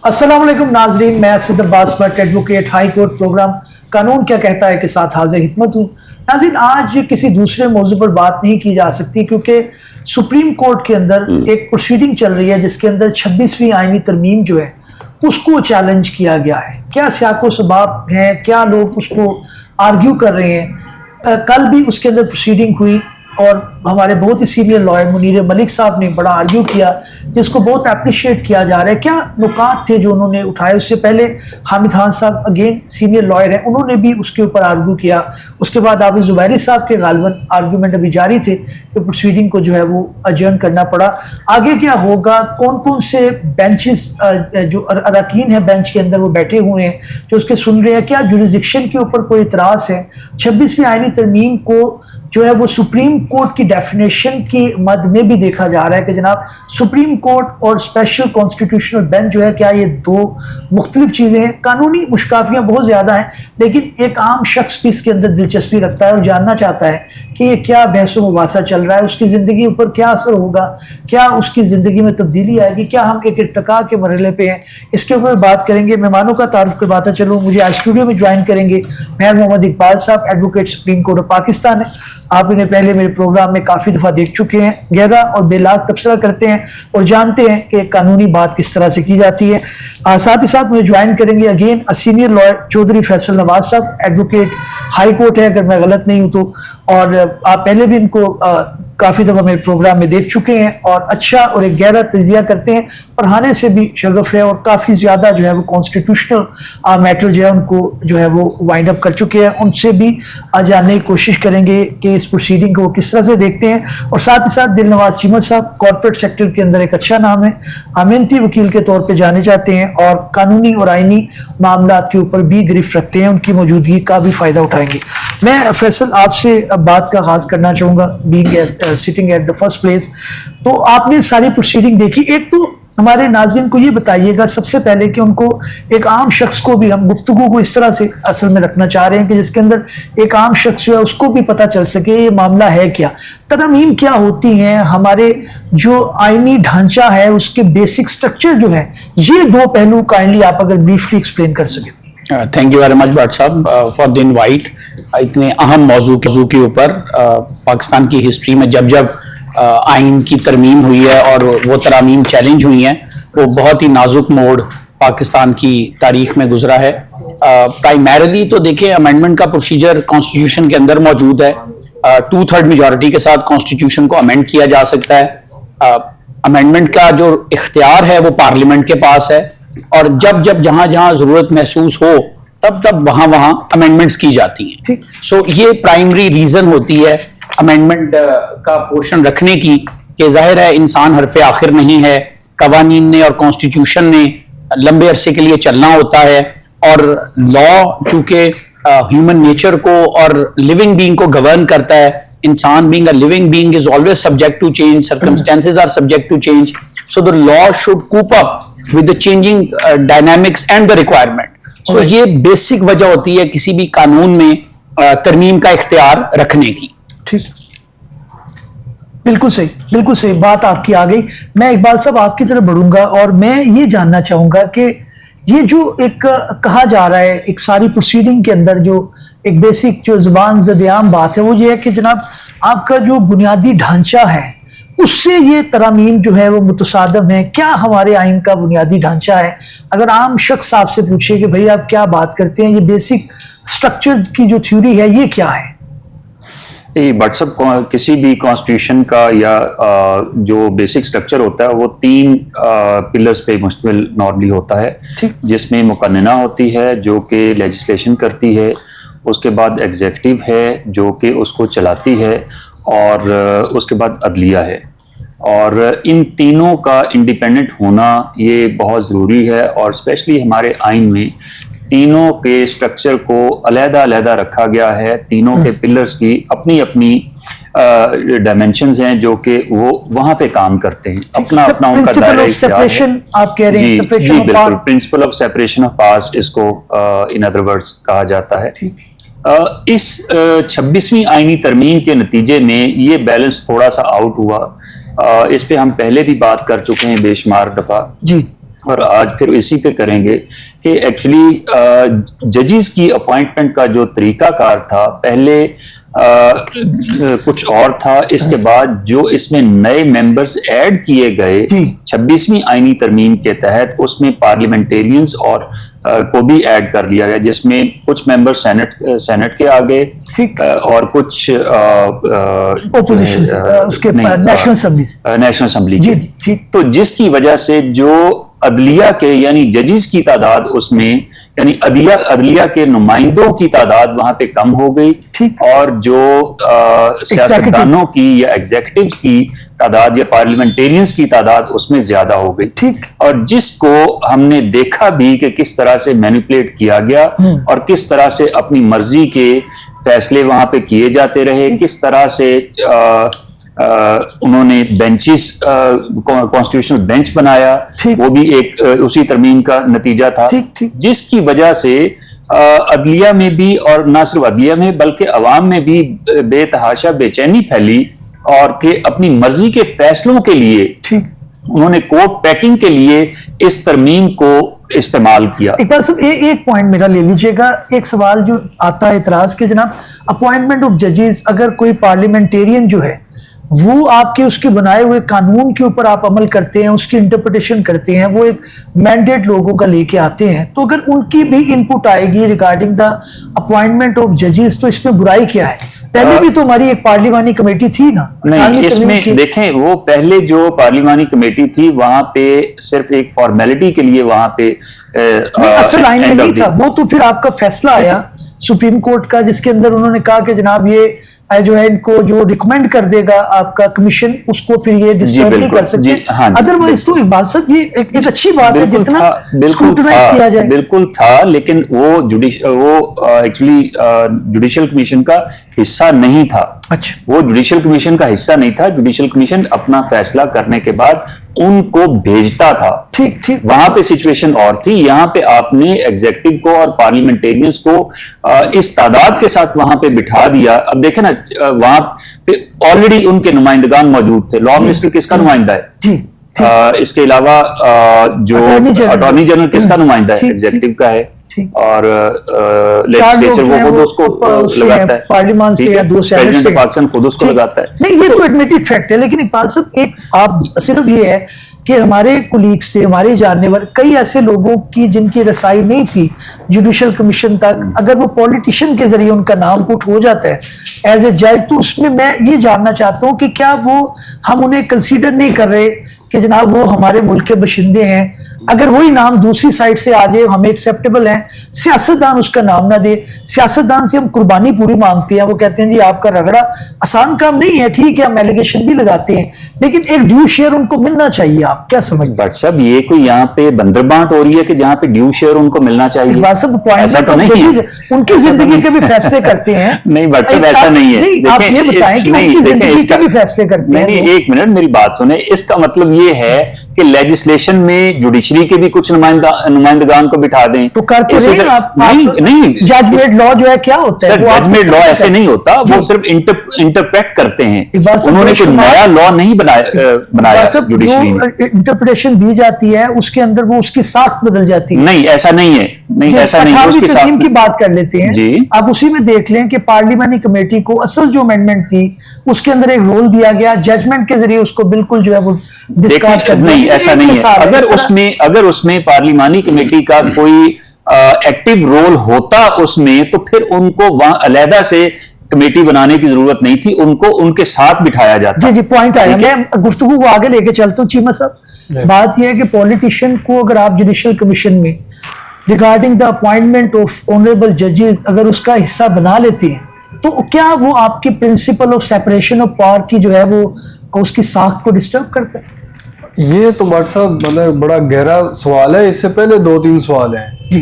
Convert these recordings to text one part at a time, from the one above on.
अस्सलाम वालेकुम नाजरीन, मैं Asad Abbas Bhatt advocate high court programme कानून क्या कहता है के साथ हाजिर खिदमत हूँ। नाजरीन, आज किसी दूसरे मौजू पर बात नहीं की जा सकती क्योंकि सुप्रीम कोर्ट के अंदर एक प्रोसीडिंग चल रही है जिसके अंदर 26वीं आईनी तरमीम जो है उसको चैलेंज किया गया है। क्या सियाको सबाब हैं, क्या लोग उसको आर्ग्यू कर रहे हैं। कल भी उसके अंदर प्रोसीडिंग हुई और हमारे बहुत ही सीनियर लॉयर मुनीर मलिक साहब ने बड़ा आर्ग्यू किया जिसको बहुत अप्रिशिएट किया जा रहा है। क्या नुकात थे जो उन्होंने उठाए। उससे पहले हामिद खान साहब अगेन सीनियर लॉयर हैं, उन्होंने भी उसके ऊपर आर्ग्यू किया। उसके बाद आबिद जुबैरी साहब के गालबन आर्ग्यूमेंट अभी जारी थे कि प्रोसीडिंग को जो है वो अजर्न करना पड़ा। आगे क्या होगा, कौन कौन से बेंचेस जो अरकान है बेंच के अंदर वो बैठे हुए हैं जो उसके सुन रहे हैं, क्या जुरिसडिक्शन के ऊपर कोई इतराज़ है। 26वीं आईनी तरमीम को जो है वो सुप्रीम कोर्ट की डेफिनेशन की मद में भी देखा जा रहा है कि जनाब सुप्रीम कोर्ट और स्पेशल कॉन्स्टिट्यूशनल बेंच जो है क्या ये दो मुख्तलिफ चीज़ें हैं। कानूनी मुश्काफियाँ बहुत ज़्यादा हैं लेकिन एक आम शख्स भी इसके अंदर दिलचस्पी रखता है और जानना चाहता है कि ये क्या बहस मुबासा चल रहा है, उसकी ज़िंदगी ऊपर क्या असर होगा, क्या उसकी ज़िंदगी में तब्दीली आएगी, क्या हम एक इर्तिका के मरहले पे हैं। इसके ऊपर बात करेंगे। मेहमानों का तारुफ करवाता चलूँ, मुझे आज स्टूडियो में ज्वाइन करेंगे मेहर मोहम्मद इकबाल साहब, advocate supreme court of Pakistan है। आप इन्हें पहले मेरे प्रोग्राम में काफ़ी दफ़ा देख चुके हैं। गहरा और बेलाग तबसरा करते हैं और जानते हैं कि कानूनी बात किस तरह से की जाती है। साथ ही साथ मुझे ज्वाइन करेंगे again senior lawyer Chaudhry Faisal Nawaz साहब, एडवोकेट हाई कोर्ट है अगर मैं गलत नहीं हूँ तो। और आप पहले भी इनको काफ़ी दफ़ा मेरे प्रोग्राम में देख चुके हैं और अच्छा और एक गहरा तजिया करते हैं। पढ़ाने से भी शगफ है और काफ़ी ज़्यादा जो है वो कॉन्स्टिट्यूशनल मैटर जो है उनको जो है वो वाइंड अप कर चुके हैं। उनसे भी जानने की कोशिश करेंगे कि इस प्रोसीडिंग को वो किस तरह से देखते हैं। और साथ ही साथ दिल नवाज चीमत साहब, कॉर्पोरेट सेक्टर के अंदर एक अच्छा नाम है, मेहनती वकील के तौर पर जाने जाते हैं और कानूनी और आइनी मामला के ऊपर भी गिरफ्त रखते हैं। उनकी मौजूदगी का भी फ़ायदा उठाएंगे। मैं फैसल आपसे बात का आगाज़ करना चाहूँगा, being sitting at the first place. तो आपने सारी प्रोसीडिंग देखी, एक तो हमारे नाज़रीन को ये बताइएगा सबसे पहले कि उनको एक आम शख्स को भी हम गुफ्तगू को इस तरह से असल में रखना चाह रहे हैं कि जिसके अंदर एक आम शख्स जो है उसको भी पता चल सके ये मामला है क्या, तरमीम क्या होती हैं, हमारे जो आईनी ढांचा है उसके बेसिक स्ट्रक्चर जो है, ये दो पहलू काइंडली आप अगर ब्रीफली एक्सप्लेन कर सकें। Thank you very much Bhatt साहब फॉर द इनवाइट। इतने अहम मौजू के ऊपर पाकिस्तान की हिस्ट्री में जब जब आइन की तरमीम हुई है और वो तरामीम चैलेंज हुई हैं, वो बहुत ही नाजुक मोड़ पाकिस्तान की तारीख में गुजरा है। प्राइमरीली तो देखें, अमेंडमेंट का प्रोसीजर कॉन्स्टिट्यूशन के अंदर मौजूद है। 2/3 मेजॉरिटी के साथ कॉन्स्टिट्यूशन को अमेंड किया जा सकता है। अमेंडमेंट का जो इख्तियार है वो पार्लियामेंट के पास है और जब जब जहां जहां जरूरत महसूस हो तब तब वहां वहां अमेंडमेंट्स की जाती हैं। सो ये प्राइमरी रीजन होती है अमेंडमेंट का पोर्शन रखने की कि जाहिर है इंसान हरफ आखिर नहीं है, कवानीन ने और कॉन्स्टिट्यूशन ने लंबे अरसे के लिए चलना होता है और लॉ चूंकि ह्यूमन नेचर को और लिविंग बीइंग को गवर्न करता है। इंसान being a living being is always subject to change, circumstances are subject to change, so the law should coop up with the changing dynamics and the requirement. So ये basic वजह होती है किसी भी कानून में तरमीम का इख्तियार रखने की। ठीक, बिल्कुल सही बात आपकी आ गई। मैं इकबाल साहब आपकी तरफ बढ़ूंगा और मैं ये जानना चाहूंगा कि ये जो एक कहा जा रहा है एक सारी प्रोसीडिंग के अंदर जो एक बेसिक जो जुबान ज़द-ए-आम बात है वो ये है कि जनाब आपका जो बुनियादी ढांचा है उससे ये तरामीम जो है वो मुतसादम है। क्या हमारे आइन का बुनियादी ढांचा है? अगर आम शख्स आपसे पूछे कि भाई आप क्या बात करते हैं, ये बेसिक स्ट्रक्चर की जो थ्योरी है ये क्या है? व्हाट्सअप किसी भी कॉन्स्टिट्यूशन का या जो बेसिक स्ट्रक्चर होता है वो 3 पिलर्स पे मुश्तमिल नॉर्मली होता है, जिसमें मुकन्नना होती है जो कि लेजिस्लेशन करती है, उसके बाद एग्जीक्यूटिव है जो कि उसको चलाती है और उसके बाद अदलिया है। और इन तीनों का इंडिपेंडेंट होना ये बहुत ज़रूरी है और स्पेशली हमारे आइन में तीनों के स्ट्रक्चर को अलग-अलग रखा गया है। तीनों के पिलर्स की अपनी अपनी डायमेंशंस हैं जो कि वो वहाँ पे काम करते हैं, अपना अपना उनका दायरा इख्तियार। आप कह रहे हैं जी बिल्कुल, principle of separation of powers इसको इन अदर वर्ड्स कहा जाता है। इस 26वीं आईनी तरमीम के नतीजे में ये बैलेंस थोड़ा सा आउट हुआ। इस पे हम पहले भी बात कर चुके हैं बेशुमार दफ़ा। जी, और आज फिर इसी पे करेंगे कि एक्चुअली जजेस की अपॉइंटमेंट का जो तरीकाकार था पहले कुछ और था, इसके बाद जो इसमें नए मेंबर्स ऐड किए गए 26वीं आईनी तरमीम के तहत उसमें पार्लियामेंटेरियंस और को भी ऐड कर लिया गया, जिसमें कुछ मेंबर सेनेट के आ गए और कुछ ओपोजिशन उसके नेशनल असेंबली के। तो जिसकी वजह से जो अदलिया के यानी जजेस की तादाद उसमें यानी अदलिया के नुमाइंदों की तादाद वहां पे कम हो गई और जो सियासतदानों की या एग्जीक्यूटिव्स की तादाद या पार्लियामेंटेरियंस की तादाद उसमें ज्यादा हो गई। और जिसको हमने देखा भी कि किस तरह से मैनिपुलेट किया गया और किस तरह से अपनी मर्जी के फैसले वहां पे किए जाते रहे, किस तरह से उन्होंने बेंचेस कॉन्स्टिट्यूशनल बेंच बनाया, वो भी एक उसी तरमीम का नतीजा था, जिसकी वजह से अदलिया में भी और ना सिर्फ अदलिया में बल्कि अवाम में भी बेतहाशा बेचैनी फैली और कि अपनी मर्जी के फैसलों के लिए उन्होंने कोर्ट पैकिंग के लिए इस तरमीम को इस्तेमाल किया। एक बार सब एक पॉइंट मेरा ले लीजिएगा। एक सवाल जो आता है इतराज के जनाब, अपॉइंटमेंट ऑफ जजेस, अगर कोई पार्लियामेंटेरियन जो है वो आपके उसके बनाए हुए कानून के ऊपर आप अमल करते हैं, उसकी इंटरप्रिटेशन करते हैं, वो एक मैंडेट लोगों का लेके आते हैं, तो अगर उनकी भी इनपुट आएगी रिगार्डिंग द अपॉइंटमेंट ऑफ जजेस तो इसमें बुराई क्या है? पहले भी तो हमारी एक पार्लिमानी कमेटी थी ना। नहीं, इसमें देखें वो पहले जो पार्लिमानी कमेटी थी वहां पे सिर्फ एक फॉर्मेलिटी के लिए वहां पे असल लाइन में नहीं था वो, तो फिर आपका फैसला आया सुप्रीम कोर्ट का जिसके अंदर उन्होंने कहा कि जनाब ये जो है इनको जो रिकमेंड कर देगा आपका कमीशन उसको फिर ये डिस्टर्ब नहीं कर सकते। अदरवाइज तो इकबाल साहब ये एक अच्छी बात है जितना स्क्रूटनाइज किया जाए। बिल्कुल था, लेकिन वो एक्चुअली जुडिशियल कमीशन का हिस्सा नहीं था। अच्छा, वो जुडिशियल कमीशन का हिस्सा नहीं था। जुडिशियल कमीशन अपना फैसला करने के बाद उनको भेजता था। ठीक वहां पे सिचुएशन और थी, यहाँ पे आपने एग्जीक्यूटिव को और पार्लियामेंटेरियंस को इस तादाद के साथ वहां पे बिठा दिया। अब देखें ना, वहां पे ऑलरेडी उनके नुमाइंदगान मौजूद थे। लॉ मिनिस्टर किसका नुमाइंदा है? इसके अलावा जो अटॉर्नी जनरल किसका नुमाइंदा है? एग्जीक्यूटिव का है। और लेजिस्लेचर वो खुद उसको लगाता है, पार्लियामेंट से या दो प्रेसिडेंट ऑफ पाकिस्तान खुद उसको लगाता है। नहीं, ये तो एडमिटेड फैक्ट है, लेकिन इकबाल साहब एक आप सिर्फ ये है कि हमारे कुलीग्स से, हमारे जानने वाले कई ऐसे लोगों की जिनकी रसाई नहीं थी जुडिशियल कमीशन तक, अगर वो पॉलिटिशियन के जरिए उनका नाम पुट हो जाता है एज ए जज, तो उसमें मैं ये जानना चाहता हूँ कि क्या वो हम उन्हें कंसीडर नहीं कर रहे कि जनाब वो हमारे मुल्क के बशिंदे हैं? अगर वही नाम दूसरी साइड से आ जाए हमें एक्सेप्टेबल है, सियासतदान उसका नाम ना दे। सियासतदान से हम कुर्बानी पूरी मांगते हैं, वो कहते हैं जी आपका रगड़ा आसान काम नहीं है, ठीक है हम एलिगेशन भी लगाते हैं, लेकिन एक ड्यू शेयर उनको मिलना चाहिए। आप क्या समझते हैं? साहब ये कोई यहाँ पे बंदरबांट हो रही है कि जहाँ पे ड्यू शेयर उनको मिलना चाहिए? ऐसा तो नहीं है, उनकी जिंदगी के भी फैसले करते हैं। नहीं बट साहब ऐसा नहीं है। आप ये बताएं कि उनकी जिंदगी के भी फैसले करते हैं। एक मिनट मेरी बात सुने। इसका मतलब ये है कि लेजिस्लेशन में जुडिशरी के भी कुछ नुमाइंदगान को बिठा दें तो कर तो रहे हैं आप। नहीं जजमेंट लॉ जो है क्या होता है? जजमेंट लॉ ऐसे नहीं होता, वो सिर्फ इंटरप्रेट करते हैं। उन्होंने कोई नया लॉ नहीं बनाया जुडिशरी ने। इंटरप्रिटेशन दी जाती है उसके अंदर वो उसकी साख्त बदल जाती है। नहीं ऐसा नहीं है, नहीं ऐसा नहीं है। उसकी साख्त की बात कर लेते हैं जी। आप उसी में देख लें कि पार्लियामेंट्री कमेटी को असल जो अमेंडमेंट थी उसके अंदर एक रोल दिया गया, जजमेंट के जरिए उसको बिल्कुल जो है वो डिस्कार्ड कर दिया। नहीं ऐसा नहीं है। अगर उसमें पार्लियामानी कमेटी का कोई एक्टिव रोल होता उसमें, तो फिर उनको वहां अलहदा से कमेटी बनाने की जरूरत नहीं थी, उनको उनके साथ बिठाया जाता। जी पॉइंट आया। मैं गुफ्तगू को आगे लेके चलता हूँ चीमा साहब। बात यह है कि पॉलिटिशियन को अगर आप जुडिशियल कमीशन में regarding the appointment of honourable जजेस अगर उसका हिस्सा बना लेते हैं, तो क्या वो आपकी principle of separation of power की जो है वो उसकी साख को डिस्टर्ब करता है? ये तो भट्ट साहब मतलब बड़ा गहरा सवाल है। इससे पहले 2-3 सवाल हैं जी।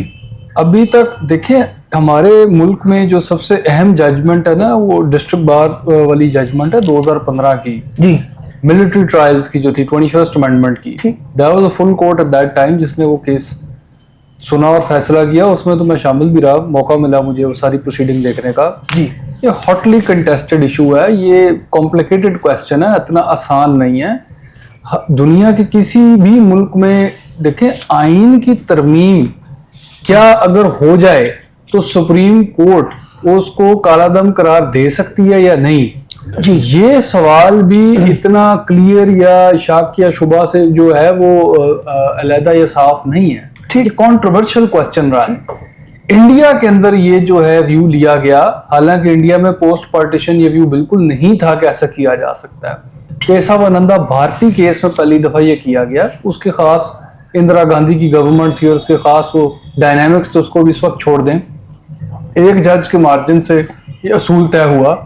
अभी तक देखें हमारे मुल्क में जो सबसे अहम जजमेंट है ना, वो डिस्ट्रिक्ट बार वाली जजमेंट है 2015 की जी, मिलिट्री ट्रायल्स की जो थी 21st अमेंडमेंट की। That was a full court at that time जिसने वो केस सुना और फैसला किया। उसमें तो मैं शामिल भी रहा, मौका मिला मुझे वो सारी प्रोसीडिंग देखने का जी। ये हॉटली कंटेस्टेड इशू है, ये कॉम्प्लिकेटेड क्वेश्चन है, इतना आसान नहीं है। दुनिया के किसी भी मुल्क में देखें, आइन की तरमीम क्या अगर हो जाए तो सुप्रीम कोर्ट उसको कालादम करार दे सकती है या नहीं? जी। ये सवाल भी इतना क्लियर या शक या शुबा से जो है वो अलहदा या साफ नहीं है। ठीक, कंट्रोवर्शियल क्वेश्चन रहा है। इंडिया के अंदर ये जो है व्यू लिया गया, हालांकि इंडिया में पोस्ट पार्टीशन ये व्यू बिल्कुल नहीं था कि ऐसा किया जा सकता है। केशवानंदा भारती केस में पहली दफा ये किया गया, उसके खास इंदिरा गांधी की गवर्नमेंट थी और उसके खास वो डायनामिक्स तो उसको भी इस वक्त छोड़ दें, एक जज के मार्जिन से ये असूल तय हुआ।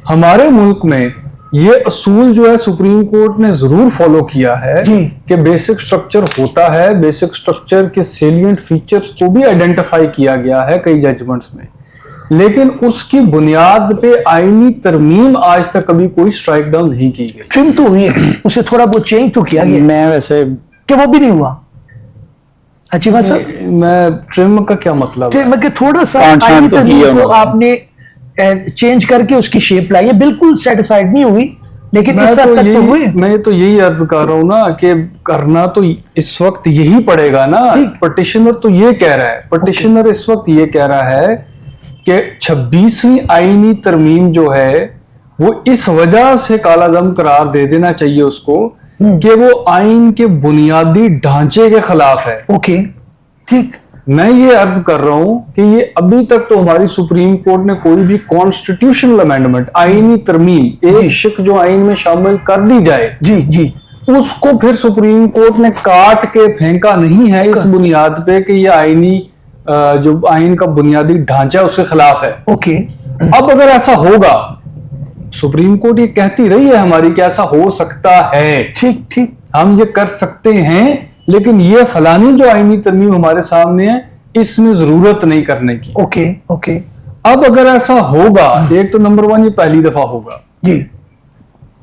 हमारे मुल्क में ये असूल जो है सुप्रीम कोर्ट ने जरूर फॉलो किया है कि बेसिक स्ट्रक्चर होता है, बेसिक स्ट्रक्चर के सेलिएंट फीचर्स को भी आइडेंटिफाई किया गया है कई जजमेंट्स में, लेकिन उसकी बुनियाद पे आईनी तरमीम आज तक कभी कोई स्ट्राइक डाउन नहीं की गई। ट्रिम तो हुई है, उसे थोड़ा बहुत चेंज तो किया गया। मैं वैसे कि वो भी नहीं हुआ। अच्छी बात सर, मैं ट्रिम का क्या मतलब? ट्रिम के थोड़ा सा आईनी तो तरमीम को आपने चेंज करके उसकी शेप लाई है, बिल्कुल सेटिस्फाइड नहीं हुई, लेकिन इस हद तक तो हुई। मैं तो यही अर्ज कर रहा हूँ ना कि करना तो इस वक्त यही पड़ेगा ना। पटिशनर तो ये कह रहा है, पटिशनर इस वक्त ये कह रहा है कि 26वीं आईनी तरमीम जो है वो इस वजह से कालादम करार दे देना चाहिए उसको कि वो आइन के बुनियादी ढांचे के खिलाफ है। ओके, ठीक। मैं ये अर्ज कर रहा हूं कि ये अभी तक तो हमारी सुप्रीम कोर्ट ने कोई भी कॉन्स्टिट्यूशनल अमेंडमेंट, आईनी तरमीम, एक शिक जो आइन में शामिल कर दी जाए जी जी, उसको फिर सुप्रीम कोर्ट ने काट के फेंका नहीं है इस बुनियाद पे कि ये आईनी जो आइन का बुनियादी ढांचा है उसके खिलाफ है। ओके, अब अगर ऐसा होगा, सुप्रीम कोर्ट ये कहती रही है हमारी कि ऐसा हो सकता है, ठीक ठीक, हम ये कर सकते हैं, लेकिन ये फलानी जो आईनी तरमीम हमारे सामने है इसमें जरूरत नहीं करने की। Okay okay. अब अगर ऐसा होगा, एक तो नंबर 1 ये पहली दफा होगा जी,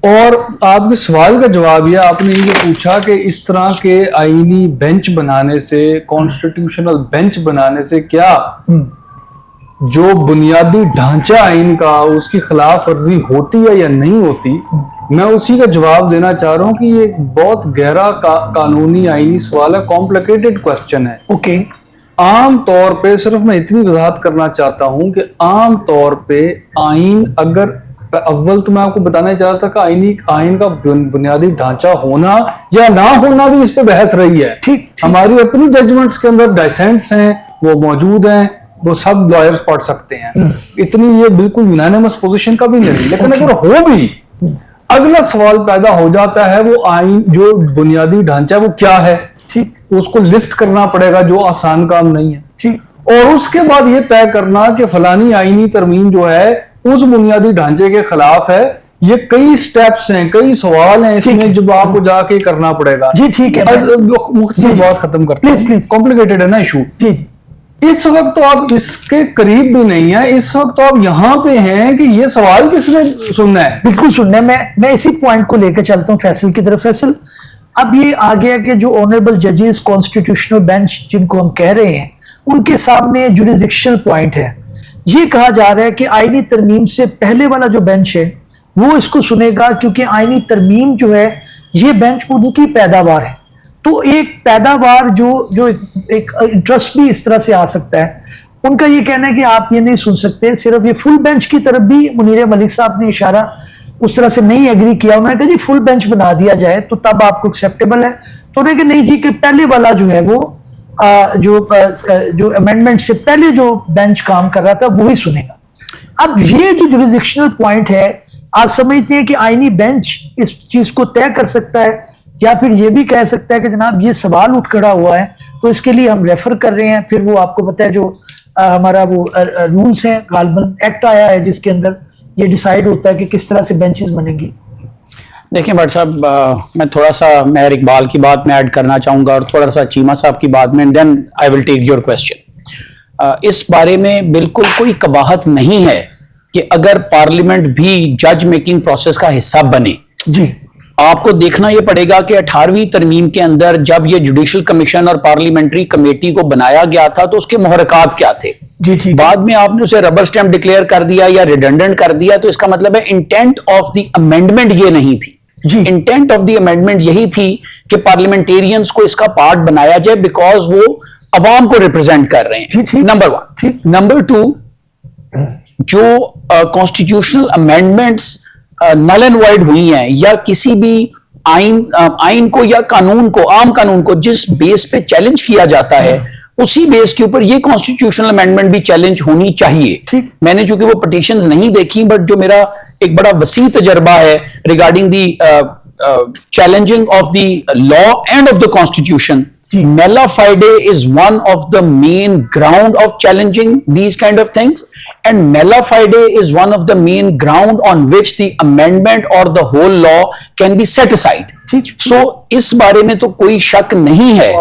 और आपके सवाल का जवाब ये आपने ये पूछा कि इस तरह के आईनी बेंच बनाने से, कॉन्स्टिट्यूशनल बेंच बनाने से क्या जो बुनियादी ढांचा आइन का उसकी खिलाफ वर्जी होती है या नहीं होती। मैं उसी का जवाब देना चाह रहा हूं कि ये एक बहुत गहरा कानूनी आईनी सवाल है, कॉम्प्लिकेटेड क्वेश्चन है। ओके। आम तौर पे सिर्फ मैं इतनी वजाहत करना चाहता हूं कि आम तौर पे आइन, अगर अव्वल तो मैं आपको बताना चाहता था कि आइन का बुनियादी ढांचा होना या ना होना भी इस पे बहस रही है। ठीक, हमारी अपनी जजमेंट्स के अंदर डिसेंट्स हैं, वो मौजूद हैं, वो सब लॉयर्स पढ़ सकते हैं, इतनी ये बिल्कुल यूनानिमस पोजीशन का भी नहीं। लेकिन अगर हो भी, अगला सवाल पैदा हो जाता है वो आइन जो बुनियादी ढांचा वो क्या है। ठीक, उसको लिस्ट करना पड़ेगा जो आसान काम नहीं है। ठीक, और उसके बाद ये तय करना कि फलानी आईनी तरमीम जो है उस बुनियादी ढांचे के खिलाफ है। ये कई स्टेप्स हैं, कई सवाल हैं इसमें जो आपको जाके करना पड़ेगा। जी ठीक है, मुख्तसर बात खत्म करते हैं, प्लीज। कॉम्प्लिकेटेड है ना इशू। जी जी, इस वक्त तो आप इसके करीब भी नहीं है, इस वक्त तो आप यहाँ पे हैं कि ये सवाल किसने सुनना है। बिल्कुल सुनना है। मैं इसी पॉइंट को लेकर चलता हूँ फैसल की तरफ। फैसल, अब ये आ गया कि जो ऑनरेबल जजेस कॉन्स्टिट्यूशनल बेंच जिनको हम कह रहे हैं, उनके सामने जुरिसडिक्शनल पॉइंट है। ये कहा जा रहा है कि आईनी तरमीम से पहले वाला जो बेंच है वो इसको सुनेगा, क्योंकि आईनी तरमीम जो है ये बेंच उनकी पैदावार है। तो एक पैदावार जो एक इंटरेस्ट भी इस तरह से आ सकता है। उनका ये कहना है कि आप ये नहीं सुन सकते। सिर्फ ये फुल बेंच की तरफ भी मुनीर मलिक साहब ने इशारा उस तरह से नहीं एग्री किया। उन्होंने कहा जी फुल बेंच बना दिया जाए तो तब आपको एक्सेप्टेबल है। तो उन्होंने कहा नहीं जी, कि पहले वाला जो है वो जो अमेंडमेंट से पहले जो बेंच काम कर रहा था वही सुनेगा। अब ये जो जुरिसडिक्शनल पॉइंट है, आप समझते हैं कि आईनी बेंच इस चीज को तय कर सकता है, या फिर ये भी कह सकता है कि जनाब ये सवाल उठ खड़ा हुआ है तो इसके लिए हम रेफर कर रहे हैं। फिर वो आपको पता है जो हमारा वो रूल्स हैं, गालबन एक्ट आया है जिसके अंदर ये डिसाइड होता है कि किस तरह से बेंचेस बनेंगी। देखिए भट्ट साहब, मैं थोड़ा सा मेहर इकबाल की बात में ऐड करना चाहूँगा और थोड़ा सा चीमा साहब की बात में, then I will take your question. इस बारे में बिल्कुल कोई कबाहत नहीं है कि अगर पार्लियामेंट भी जज मेकिंग प्रोसेस का हिस्सा बने। जी, आपको देखना यह पड़ेगा कि 18वीं तरमीम के अंदर जब ये जुडिशल कमीशन और पार्लियामेंट्री कमेटी को बनाया गया था तो उसके मुहर्रकात क्या थे। जी ठीक। बाद में आपने उसे रबर स्टैम्प डिक्लेयर कर दिया या रिडंडेंट कर दिया, तो इसका मतलब है इंटेंट ऑफ द अमेंडमेंट ये नहीं थी। जी। इंटेंट ऑफ द अमेंडमेंट यही थी कि पार्लियामेंटेरियंस को इसका पार्ट बनाया जाए बिकॉज वो अवाम को रिप्रेजेंट कर रहे हैं, ठीक। Number one. नंबर टू, जो constitutional amendments null and void हुई हैं या किसी भी आइन को या कानून को, आम कानून को जिस बेस पे चैलेंज किया जाता है उसी बेस के ऊपर ये कॉन्स्टिट्यूशनल अमेंडमेंट भी चैलेंज होनी चाहिए। ठीक। मैंने चूंकि वो पिटीशंस नहीं देखी, बट जो मेरा एक बड़ा वसी तजर्बा है regarding the challenging of the law and of the constitution, Mela Fide is one of the main ground of challenging these kind of things, and Mela Fide is one of the main ground on which the amendment or the whole law can be set aside. So इस बारे में तो कोई शक नहीं है,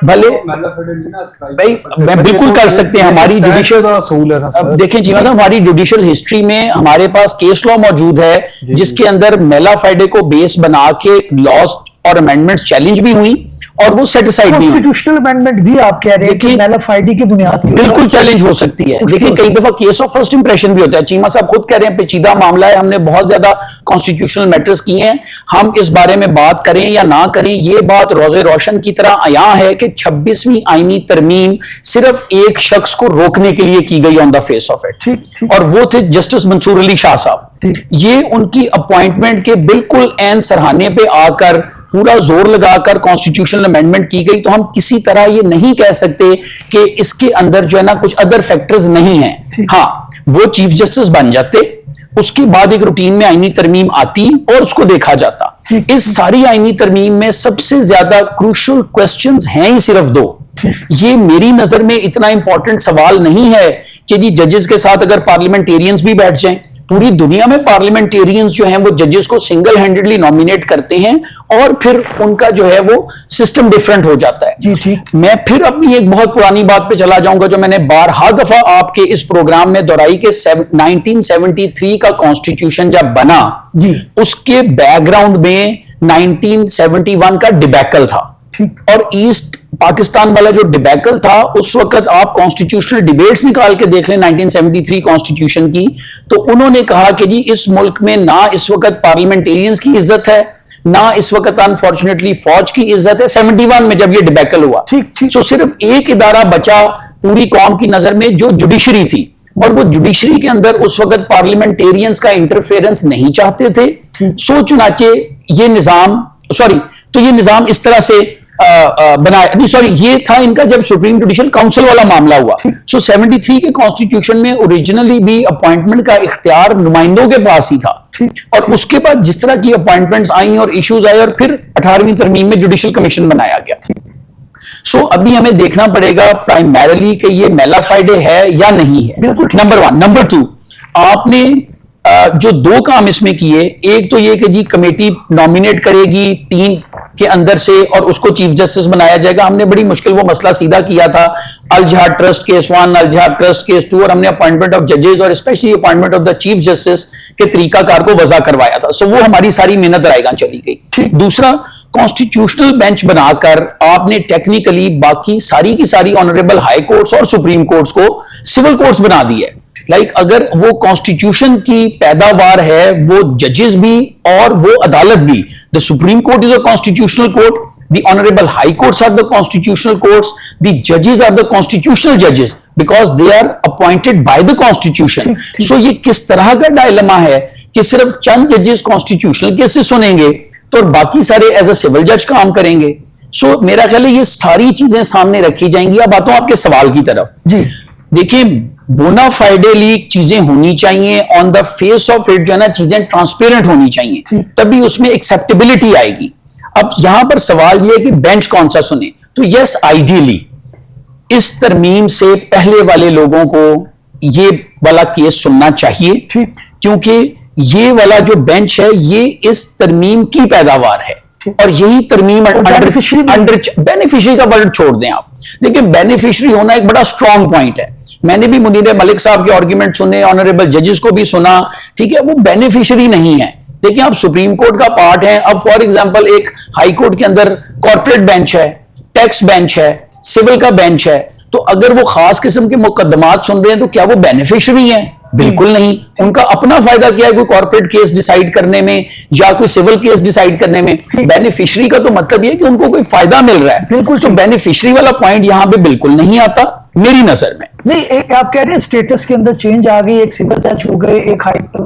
भले भाई मैं बिल्कुल कर सकते हैं। हमारी जुडिशियल अब देखें जी, मतलब हमारी जुडिशियल हिस्ट्री में हमारे पास केस लॉ मौजूद है जिसके अंदर मेला फ्राइडे को बेस बना के लॉज और अमेंडमेंट्स चैलेंज भी हुई और वो सेट असाइड भी हुई। कॉन्स्टिट्यूशनल अमेंडमेंट भी आप कह रहे हैं कि मेला फ्राइडे की बुनियाद पे बिल्कुल चैलेंज हो सकती है। देखिए कई दफा केस ऑफ फर्स्ट इंप्रेशन भी होता है। चीमा साहब खुद कह रहे हैं पेचीदा मामला है, हमने बहुत ज्यादा कॉन्स्टिट्यूशनल मैटर्स किए हैं, हम इस बारे में बात करें या ना करें, ये बात रोज़े रोशन की तरह आया है कि 26वीं आईनी तरमीम सिर्फ एक शख्स को रोकने के लिए की गई on the face of it, और वो थे जस्टिस मंसूर अली शाह साहब। ये उनकी अपॉइंटमेंट के बिल्कुल एन सरहाने पे आकर पूरा जोर लगाकर कॉन्स्टिट्यूशनल अमेंडमेंट की गई, तो हम किसी तरह ये नहीं कह सकते कि इसके अंदर जो है ना कुछ अदर फैक्टर्स नहीं हैं। हाँ, वो चीफ जस्टिस बन जाते, उसके बाद एक रूटीन में आईनी तरमीम आती और उसको देखा जाता। इस सारी आईनी तरमीम में सबसे ज्यादा क्रूशियल क्वेश्चंस हैं ही सिर्फ दो। ये मेरी नजर में इतना इंपॉर्टेंट सवाल नहीं है कि जी जजेस के साथ अगर पार्लियामेंटेरियंस भी बैठ जाएं। पूरी दुनिया में पार्लियामेंटेरियंस जो हैं वो जजेस को सिंगल हैंडेडली नॉमिनेट करते हैं और फिर उनका जो है वो सिस्टम डिफरेंट हो जाता है। जी ठीक। मैं फिर अपनी एक बहुत पुरानी बात पे चला जाऊंगा जो मैंने बारहा दफा आपके इस प्रोग्राम में दोहराई के 1973 का कॉन्स्टिट्यूशन जब बना जी, उसके बैकग्राउंड में 1971 का डिबैकल था। और ईस्ट पाकिस्तान वाला जो डिबैकल था, उस वक्त आप कॉन्स्टिट्यूशनल डिबेट्स निकाल के देख लें 1973 कॉन्स्टिट्यूशन की, तो उन्होंने कहा कि जी इस मुल्क में ना इस वक्त पार्लियामेंटेरियंस की इज्जत है, ना इस वक्त अनफॉर्चुनेटली फौज की इज्जत है। 71 में जब ये डिबैकल हुआ, तो सिर्फ एक इदारा बचा पूरी कौम की नजर में जो जुडिशरी थी, और वो जुडिशरी के अंदर उस वक्त पार्लियामेंटेरियंस का इंटरफेरेंस नहीं चाहते थे। सो चुनाचे ये निजाम तो ये निजाम इस तरह से बनाया नहीं, सॉरी, ये था इनका जब सुप्रीम जुडिशियल काउंसिल वाला मामला हुआ। सो 73 के कॉन्स्टिट्यूशन में ओरिजिनली भी अपॉइंटमेंट का इख्तियार नुमाइंदों के पास ही था, और उसके बाद जिस तरह की अपॉइंटमेंट्स आई और इश्यूज आए, और फिर 18वीं तरमीम में जुडिशियल कमीशन बनाया गया। सो अभी हमें देखना पड़ेगा प्राइमरीली कि ये मेला फ्राइडे है या नहीं है, नंबर वन। नंबर टू, आपने जो दो काम इसमें किए, एक तो ये कि जी कमेटी नॉमिनेट करेगी 3 के अंदर से और उसको चीफ जस्टिस बनाया जाएगा। हमने बड़ी मुश्किल वो मसला सीधा किया था, अल जहाद ट्रस्ट केस 1, अल जहाद ट्रस्ट केस 2, और हमने अपॉइंटमेंट ऑफ जजेस और specially appointment of the chief justice के तरीकाकार को वजह करवाया था। सो वो हमारी सारी मेहनत रायगा चली गई। दूसरा, कॉन्स्टिट्यूशनल बेंच बनाकर आपने टेक्निकली बाकी सारी की सारी ऑनरेबल हाई कोर्ट्स और सुप्रीम कोर्ट्स को सिविल कोर्ट्स बना दी है। अगर वो कॉन्स्टिट्यूशन की पैदावार है, वो जजेस भी और वो अदालत भी, the Supreme court is a constitutional court, the honourable high courts are the constitutional courts, the जजेस आर द कॉन्स्टिट्यूशनल जजेस because they are appointed by the constitution. सो ये किस तरह का डायलेमा है कि सिर्फ चंद जजेस कॉन्स्टिट्यूशनल केसेस सुनेंगे तो बाकी सारे एज अ सिविल जज काम करेंगे। सो मेरा ख्याल है ये सारी चीजें सामने रखी जाएंगी। अब आता हूं आपके सवाल की तरफ। जी देखिए, बोनाफाइडेली चीजें होनी चाहिए, on the face of it जो है ना चीजें ट्रांसपेरेंट होनी चाहिए, तभी उसमें एक्सेप्टेबिलिटी आएगी। अब यहां पर सवाल यह है कि बेंच कौन सा सुने, तो यस, आइडियली इस तरमीम से पहले वाले लोगों को ये वाला केस सुनना चाहिए, क्योंकि ये वाला जो बेंच है ये इस तरमीम की पैदावार है, और यही तरमीम बेनिफिशियरी का वर्ड छोड़ दें आप। देखिए, बेनिफिशियरी होना एक बड़ा स्ट्रॉन्ग पॉइंट है। मैंने भी मुनीर मलिक साहब के आर्गुमेंट सुने, ऑनरेबल जजेस को भी सुना, ठीक है, वो बेनिफिशियरी नहीं है। देखिए, आप सुप्रीम कोर्ट का पार्ट है। अब फॉर एग्जांपल एक हाई कोर्ट के अंदर कॉर्पोरेट बेंच है, टैक्स बेंच है, सिविल का बेंच है, तो अगर वो खास किस्म के मुकदमात सुन रहे हैं तो क्या वो बेनिफिशियरी हैं? बिल्कुल नहीं। उनका अपना फायदा क्या है, कोई कॉर्पोरेट केस डिसाइड करने में या कोई सिविल केस डिसाइड करने में। बेनिफिशियरी का तो मतलब ये है कि उनको कोई फायदा मिल रहा है, बिल्कुल। तो बेनिफिशियरी वाला पॉइंट यहां पे बिल्कुल नहीं आता मेरी नजर में। नहीं, एक आप कह रहे हैं स्टेटस के अंदर चेंज आ गई, एक सिविल जज हो गए, एक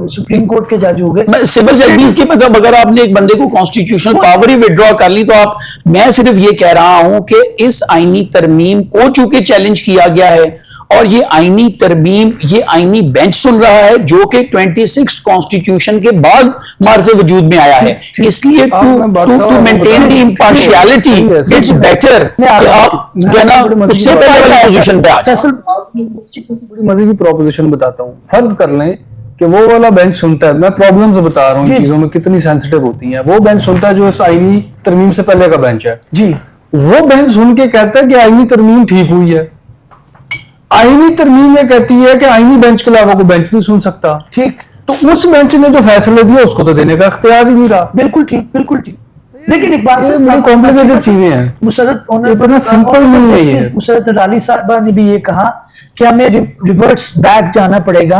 सुप्रीम कोर्ट के जज हो गए। सिविल जज की मतलब अगर आपने एक बंदे को कॉन्स्टिट्यूशनल पावर ही विड्रॉ कर ली तो आप, मैं सिर्फ ये कह रहा हूं कि इस आईनी तरमीम को चूंकि चैलेंज किया गया है और ये आईनी तरमीम, ये आईनी बेंच सुन रहा है जो कि 26 कॉन्स्टिट्यूशन के बाद मार्ज वजूद में आया है, इसलिए to maintain the impartiality it's better कि आप जो ना उससे पहले वाली पोजीशन पे आ जाओ। बड़ी मजे की प्रोपोजिशन बताता हूँ। फर्ज कर लें कि वो वाला बेंच सुनता है, मैं प्रॉब्लम्स बता रहा हूँ चीजों में कितनी सेंसिटिव होती हैं, वो बेंच सुनता है जो इस आईनी तरमीम से पहले का बेंच है जी, वो बेंच सुन के कहता है कि आईनी तरमीम ठीक हुई है। आईनी तरमीम में कहती है कि आईनी बेंच के अलावा कोई बेंच नहीं सुन सकता, ठीक। तो उस बेंच ने जो फैसला दिया उसको तो देने का इख्तियार ही नहीं रहा। बिल्कुल ठीक, बिल्कुल ठीक। लेकिन एक बात, बड़ी कॉम्प्लिकेटेड चीजें हैं, मुसरत इतना सिंपल नहीं है ये। मुसरत अली साहबा ने भी ये कहा कि हमें रिवर्स बैक जाना पड़ेगा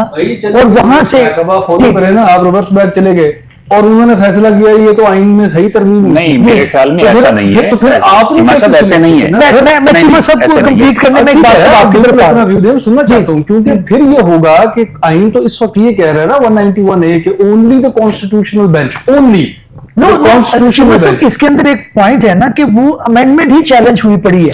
और वहां से फॉलो करें ना। आप रिवर्स बैक चले गए और उन्होंने फैसला किया ये तो आइन में सही तरमीम नहीं, मेरे ख्याल में ऐसा नहीं है। तो फिर आप ऐसे नहीं है। मैं चीमा साहब को कंप्लीट करने में एक बात आपकी तरफ अपना व्यू सुनना चाहता हूँ, क्योंकि फिर ये होगा कि आइन तो इस वक्त ये कह रहा है ना 191A कि only the constitutional bench, only constitution. इसके अंदर एक पॉइंट है ना कि वो अमेंडमेंट ही चैलेंज हुई पड़ी है।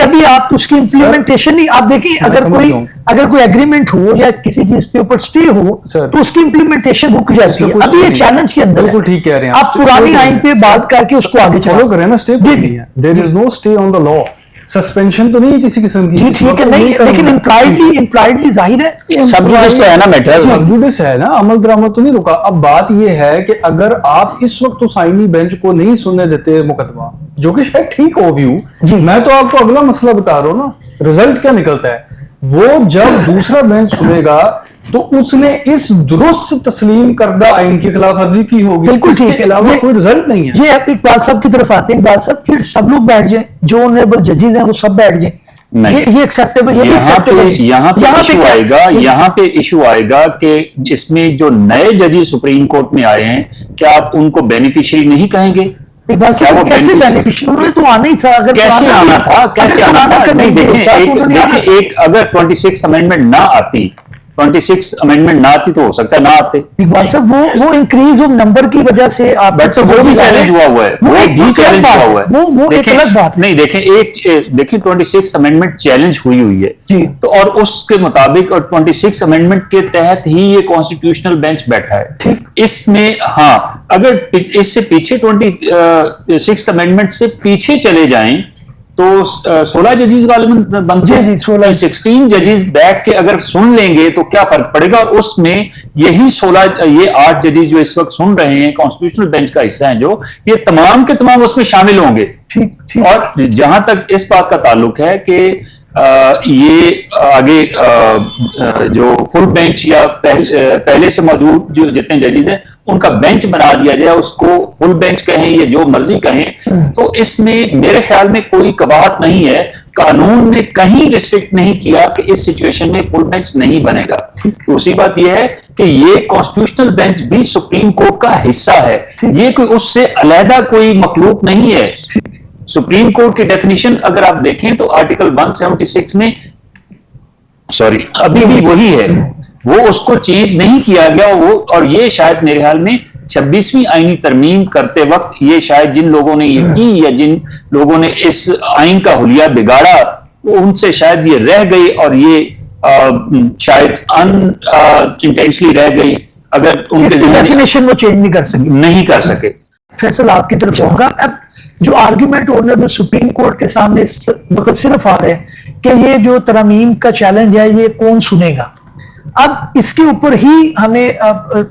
अभी आप उसकी इम्प्लीमेंटेशन नहीं, आप देखिए अगर कोई एग्रीमेंट हो या किसी चीज के ऊपर स्टे हो तो उसकी इम्प्लीमेंटेशन रुक जाती है। अभी ये चैलेंज के अंदर बिल्कुल ठीक कह रहे हैं आप पुरानी आइन पे बात करके उसको आगे फॉलो करें ना। Stay there is no stay on the law, suspension तो नहीं है किसी किस्म की, ठीक है, नहीं, लेकिन इम्प्लाइडली जाहिर है सब जुडिस तो है ना, मैटर सब जुडिस है ना, अमल दरामद तो नहीं रुका। अब बात ये है कि अगर आप इस वक्त उस आईनी बेंच को नहीं सुनने देते मुकदमा, जो कि शायद ठीक हो व्यू, मैं तो आपको अगला मसला बता रहा हूं ना, रिजल्ट क्या निकलता है। वो जब दूसरा बेंच सुनेगा तो उसने इस दुरुस्त तस्लीम करदा आइन की खिलाफ वर्जी की होगी, बिल्कुल ठीक के अलावा कोई रिजल्ट नहीं है। ये एक बात सब की तरफ आते हैं, एक बात सब, फिर सब लोग बैठ जाए, जो ऑनरेबल जजेस हैं वो सब बैठ जाए, ये एक्सेप्टेबल, ये यहाँ पे इशू आएगा कि इसमें जो नए जजेस सुप्रीम कोर्ट में आए हैं, क्या आप उनको बेनिफिशियरी नहीं कहेंगे? कैसे बेनिफिशियरी तो आना ही था, अगर कैसे आना था? नहीं, देखिए एक अगर 26 अमेंडमेंट ना आती, 26 अमेंडमेंट ना आती तो हो सकता है ना आते। इकबाल साहब वो इंक्रीज ऑफ नंबर की वजह से आप, बट वो भी चैलेंज हुआ है, वो भी चैलेंज हुआ है, वो एक अलग बात है। नहीं, देखिए 26 अमेंडमेंट चैलेंज हुई है तो, और उसके मुताबिक और 26 अमेंडमेंट के तहत ही ये कॉन्स्टिट्यूशनल बेंच बैठा है। इसमें हाँ, अगर इससे पीछे 26 अमेंडमेंट से पीछे चले जाएं तो 16 जजेस गालिबन बनते हैं। 16 जजेस बैठ के अगर सुन लेंगे तो क्या फर्क पड़ेगा, और उसमें यही 8 जजेस जो इस वक्त सुन रहे हैं कॉन्स्टिट्यूशनल बेंच का हिस्सा हैं, जो ये तमाम के तमाम उसमें शामिल होंगे। और जहां तक इस बात का ताल्लुक है कि ये आगे जो फुल बेंच या पहले से मौजूद जो जितने जजेस हैं उनका बेंच बना दिया जाए, उसको फुल बेंच कहें या जो मर्जी कहें, तो इसमें मेरे ख्याल में कोई कबाहत नहीं है। कानून ने कहीं रिस्ट्रिक्ट नहीं किया कि इस सिचुएशन में फुल बेंच नहीं बनेगा। दूसरी बात यह है कि ये कॉन्स्टिट्यूशनल बेंच भी सुप्रीम कोर्ट का हिस्सा है, ये कोई उससे अलहदा कोई मखलूक नहीं है। सुप्रीम कोर्ट की डेफिनेशन अगर आप देखें तो आर्टिकल 176 में, सॉरी, अभी भी वही है, वो उसको चेंज नहीं किया गया। वो, और ये शायद मेरे ख्याल में 26वीं आईनी तरमीम करते वक्त ये शायद जिन लोगों ने ये की या जिन लोगों ने इस आइन का हुलिया बिगाड़ा, उनसे शायद ये रह गई, और ये शायद इंटेंशनली रह गई। अगर उनके डेफिनेशन वो चेंज नहीं कर सके। फैसल आपकी तरफ से होगा। अब जो आर्ग्यूमेंट ऑनरेबल सुप्रीम कोर्ट के सामने इस वक्त सिर्फ आ रहे हैं कि ये जो तरमीम का चैलेंज है ये कौन सुनेगा, अब इसके ऊपर ही हमें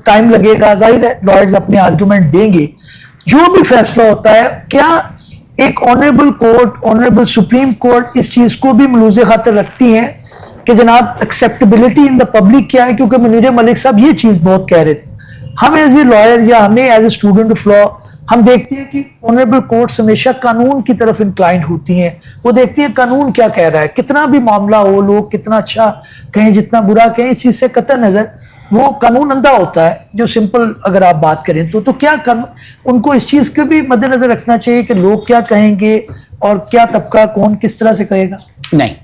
टाइम लगेगा। जाहिर है लॉयर्स अपने आर्ग्यूमेंट देंगे, जो भी फैसला होता है। क्या एक honourable court, honourable supreme court इस चीज को भी मलूज़े खातिर रखती है कि जनाब एक्सेप्टेबिलिटी इन द पब्लिक क्या है? क्योंकि मुनीर मलिक साहब ये चीज बहुत कह रहे थे, हम एज ए लॉयर या हमें as a student of law हम देखते हैं कि ऑनरेबल कोर्ट्स हमेशा कानून की तरफ इंक्लाइंड होती हैं, वो देखती हैं कानून क्या कह रहा है, कितना भी मामला हो, लोग कितना अच्छा कहें जितना बुरा कहें, इस चीज से कतई नजर वो कानून अंधा होता है, जो सिंपल अगर आप बात करें तो क्या उनको इस चीज को भी मद्देनजर रखना चाहिए कि लोग क्या कहेंगे और क्या तबका कौन किस तरह से कहेगा? नहीं,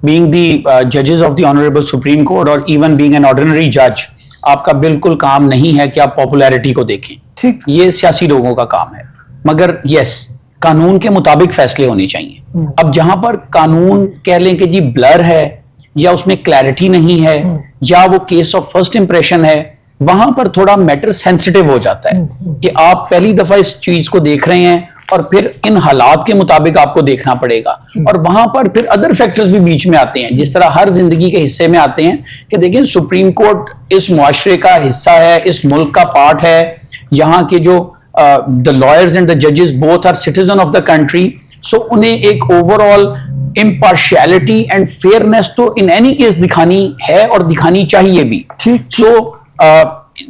being the judges of the honorable Supreme Court और even being an ordinary judge, आपका बिल्कुल काम नहीं है कि आप पॉपुलैरिटी को देखें। ठीक, ये सियासी लोगों का काम है, मगर यस, कानून के मुताबिक फैसले होने चाहिए। अब जहां पर कानून कह लें कि जी ब्लर है या उसमें क्लैरिटी नहीं है या वो केस ऑफ फर्स्ट इंप्रेशन है, वहां पर थोड़ा मैटर सेंसिटिव हो जाता है कि आप पहली दफा इस चीज को देख रहे हैं और फिर इन हालात के मुताबिक आपको देखना पड़ेगा, और वहां पर फिर अदर फैक्टर्स भी बीच में आते हैं, जिस तरह हर जिंदगी के हिस्से में आते हैं कि देखिए सुप्रीम कोर्ट इस मुआशरे का हिस्सा है, इस मुल्क का पार्ट है, यहाँ के जो द लॉयर्स एंड द जजेस both are citizen of the country, so उन्हें एक ओवरऑल इम्पार्शियलिटी एंड फेयरनेस तो इन एनी केस दिखानी है और दिखानी चाहिए भी। सो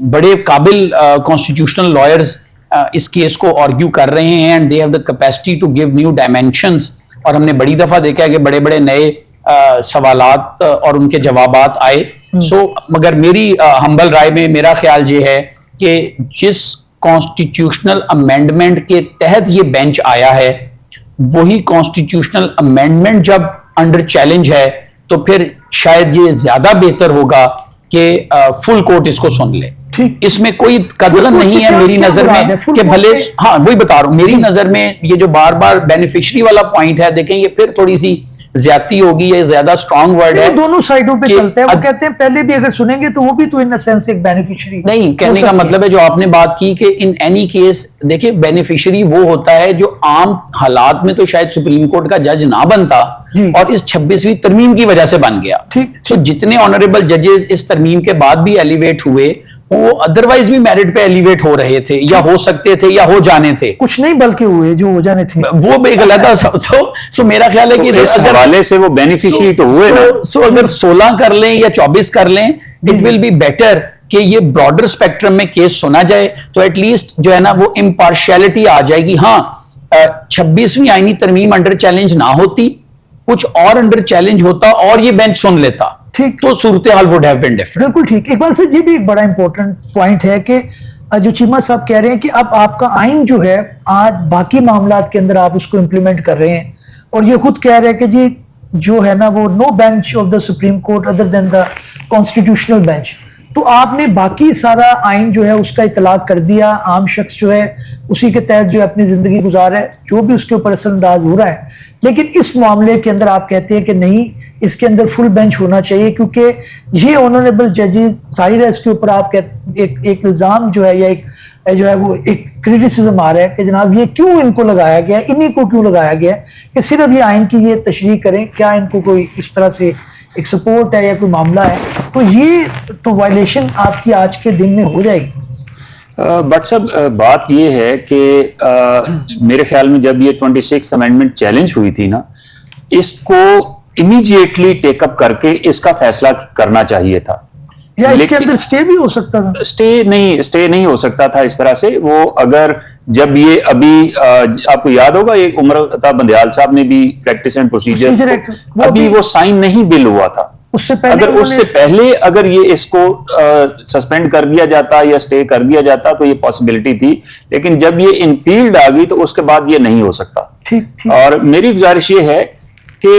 बड़े काबिल कॉन्स्टिट्यूशनल लॉयर्स इस केस को आर्ग्यू कर रहे हैं and they have the capacity to give new dimensions, और हमने बड़ी दफा देखा है कि बड़े बड़े नए सवालात और उनके जवाबात आए। सो मगर मेरी हम्बल राय में मेरा ख्याल ये है कि जिस कॉन्स्टिट्यूशनल अमेंडमेंट के तहत ये बेंच आया है, वही कॉन्स्टिट्यूशनल अमेंडमेंट जब अंडर चैलेंज है तो फिर शायद ये ज्यादा बेहतर होगा कि फुल कोर्ट इसको सुन ले। इसमें कोई कदर नहीं है मेरी नजर में कि भले, हाँ वही बता रहा हूं, मेरी नजर में ये जो बार बार बेनिफिशियरी वाला पॉइंट है, देखें ये फिर थोड़ी सी ज्यादती होगी, ये ज्यादा स्ट्रांग वर्ड है। दोनों साइडों पे चलते हैं, वो कहते हैं पहले भी अगर सुनेंगे तो वो भी तो इन सेंस एक बेनिफिशियरी नहीं, कहने का मतलब है जो आपने बात की कि इन एनी केस देखिए बेनिफिशियरी वो होता है जो आम हालात में तो शायद सुप्रीम कोर्ट का जज ना बनता और इस 26वीं तरमीम की वजह से बन गया। ठीक, तो जितने ऑनरेबल जजेस इस तरमीम के बाद भी एलिवेट हुए, वो अदरवाइज भी मेरिट पे एलिवेट हो रहे थे या हो सकते थे या हो जाने थे, कुछ नहीं बल्कि हुए जो हो जाने थे, वो भी गलत है। सो मेरा ख्याल है कि इस हवाले से वो बेनिफिशियरी तो हुए ना। सो अगर 16 कर लें या 24 कर लें, इट विल बी बेटर कि ये ब्रॉडर स्पेक्ट्रम में केस सुना जाए, तो एटलीस्ट जो है ना वो इम्पार्शियलिटी आ जाएगी। हाँ, 26वीं आईनी तरमीम अंडर चैलेंज ना होती, कुछ और अंडर चैलेंज होता और ये बेंच सुन लेता, ठीक, तो सूरत हाल वुड हैव बीन डिफरेंट। बिल्कुल ठीक। एक बार से ये भी एक बड़ा इंपॉर्टेंट पॉइंट है कि जो चीमा साहब कह रहे हैं कि अब आपका आइन जो है आज बाकी मामलात के अंदर आप उसको इम्प्लीमेंट कर रहे हैं, और ये खुद कह रहे हैं कि जी जो है ना वो no bench of the Supreme Court other than the constitutional bench, तो आपने बाकी सारा आइन जो है उसका इतलाक कर दिया, आम शख्स जो है उसी के तहत जो है अपनी जिंदगी गुजार रहा है, जो भी उसके ऊपर असरअंदाज हो रहा है। लेकिन इस मामले के अंदर आप कहते हैं कि नहीं, इसके अंदर फुल बेंच होना चाहिए, क्योंकि ये ऑनरेबल जजेस, जाहिर है इसके ऊपर आप एक इल्जाम जो है या एक जो है वो एक क्रिटिसिज्म आ रहा है कि जनाब ये क्यों इनको लगाया गया, इन्हीं को क्यों लगाया गया कि सिर्फ ये आइन की ये तशरीह करें, क्या इनको कोई इस तरह से एक सपोर्ट है या कोई मामला है, तो ये तो वायलेशन आपकी आज के दिन में हो जाएगी। बट सब बात ये है कि मेरे ख्याल में जब ये 26 अमेंडमेंट चैलेंज हुई थी ना, इसको इमीडिएटली टेकअप करके इसका फैसला करना चाहिए था, या इसके अंदर स्टे भी हो सकता था। स्टे नहीं हो सकता था इस तरह से। वो अगर जब ये अभी आपको याद होगा ये उमर अता बंदयाल साहब ने भी प्रैक्टिस एंड प्रोसीजर अभी वो साइन नहीं बिल हुआ था, उससे पहले अगर ये इसको सस्पेंड कर दिया जाता या स्टे कर दिया जाता तो ये पॉसिबिलिटी थी, लेकिन जब ये इनफील्ड आ गई तो उसके बाद ये नहीं हो सकता। ठीक। और मेरी गुजारिश ये है कि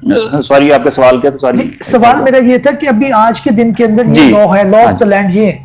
सॉरी आपका सवाल क्या था? सॉरी, सवाल मेरा ये था कि अभी आज के दिन के अंदर ये लॉ है, लॉ ऑफ द लैंड, ये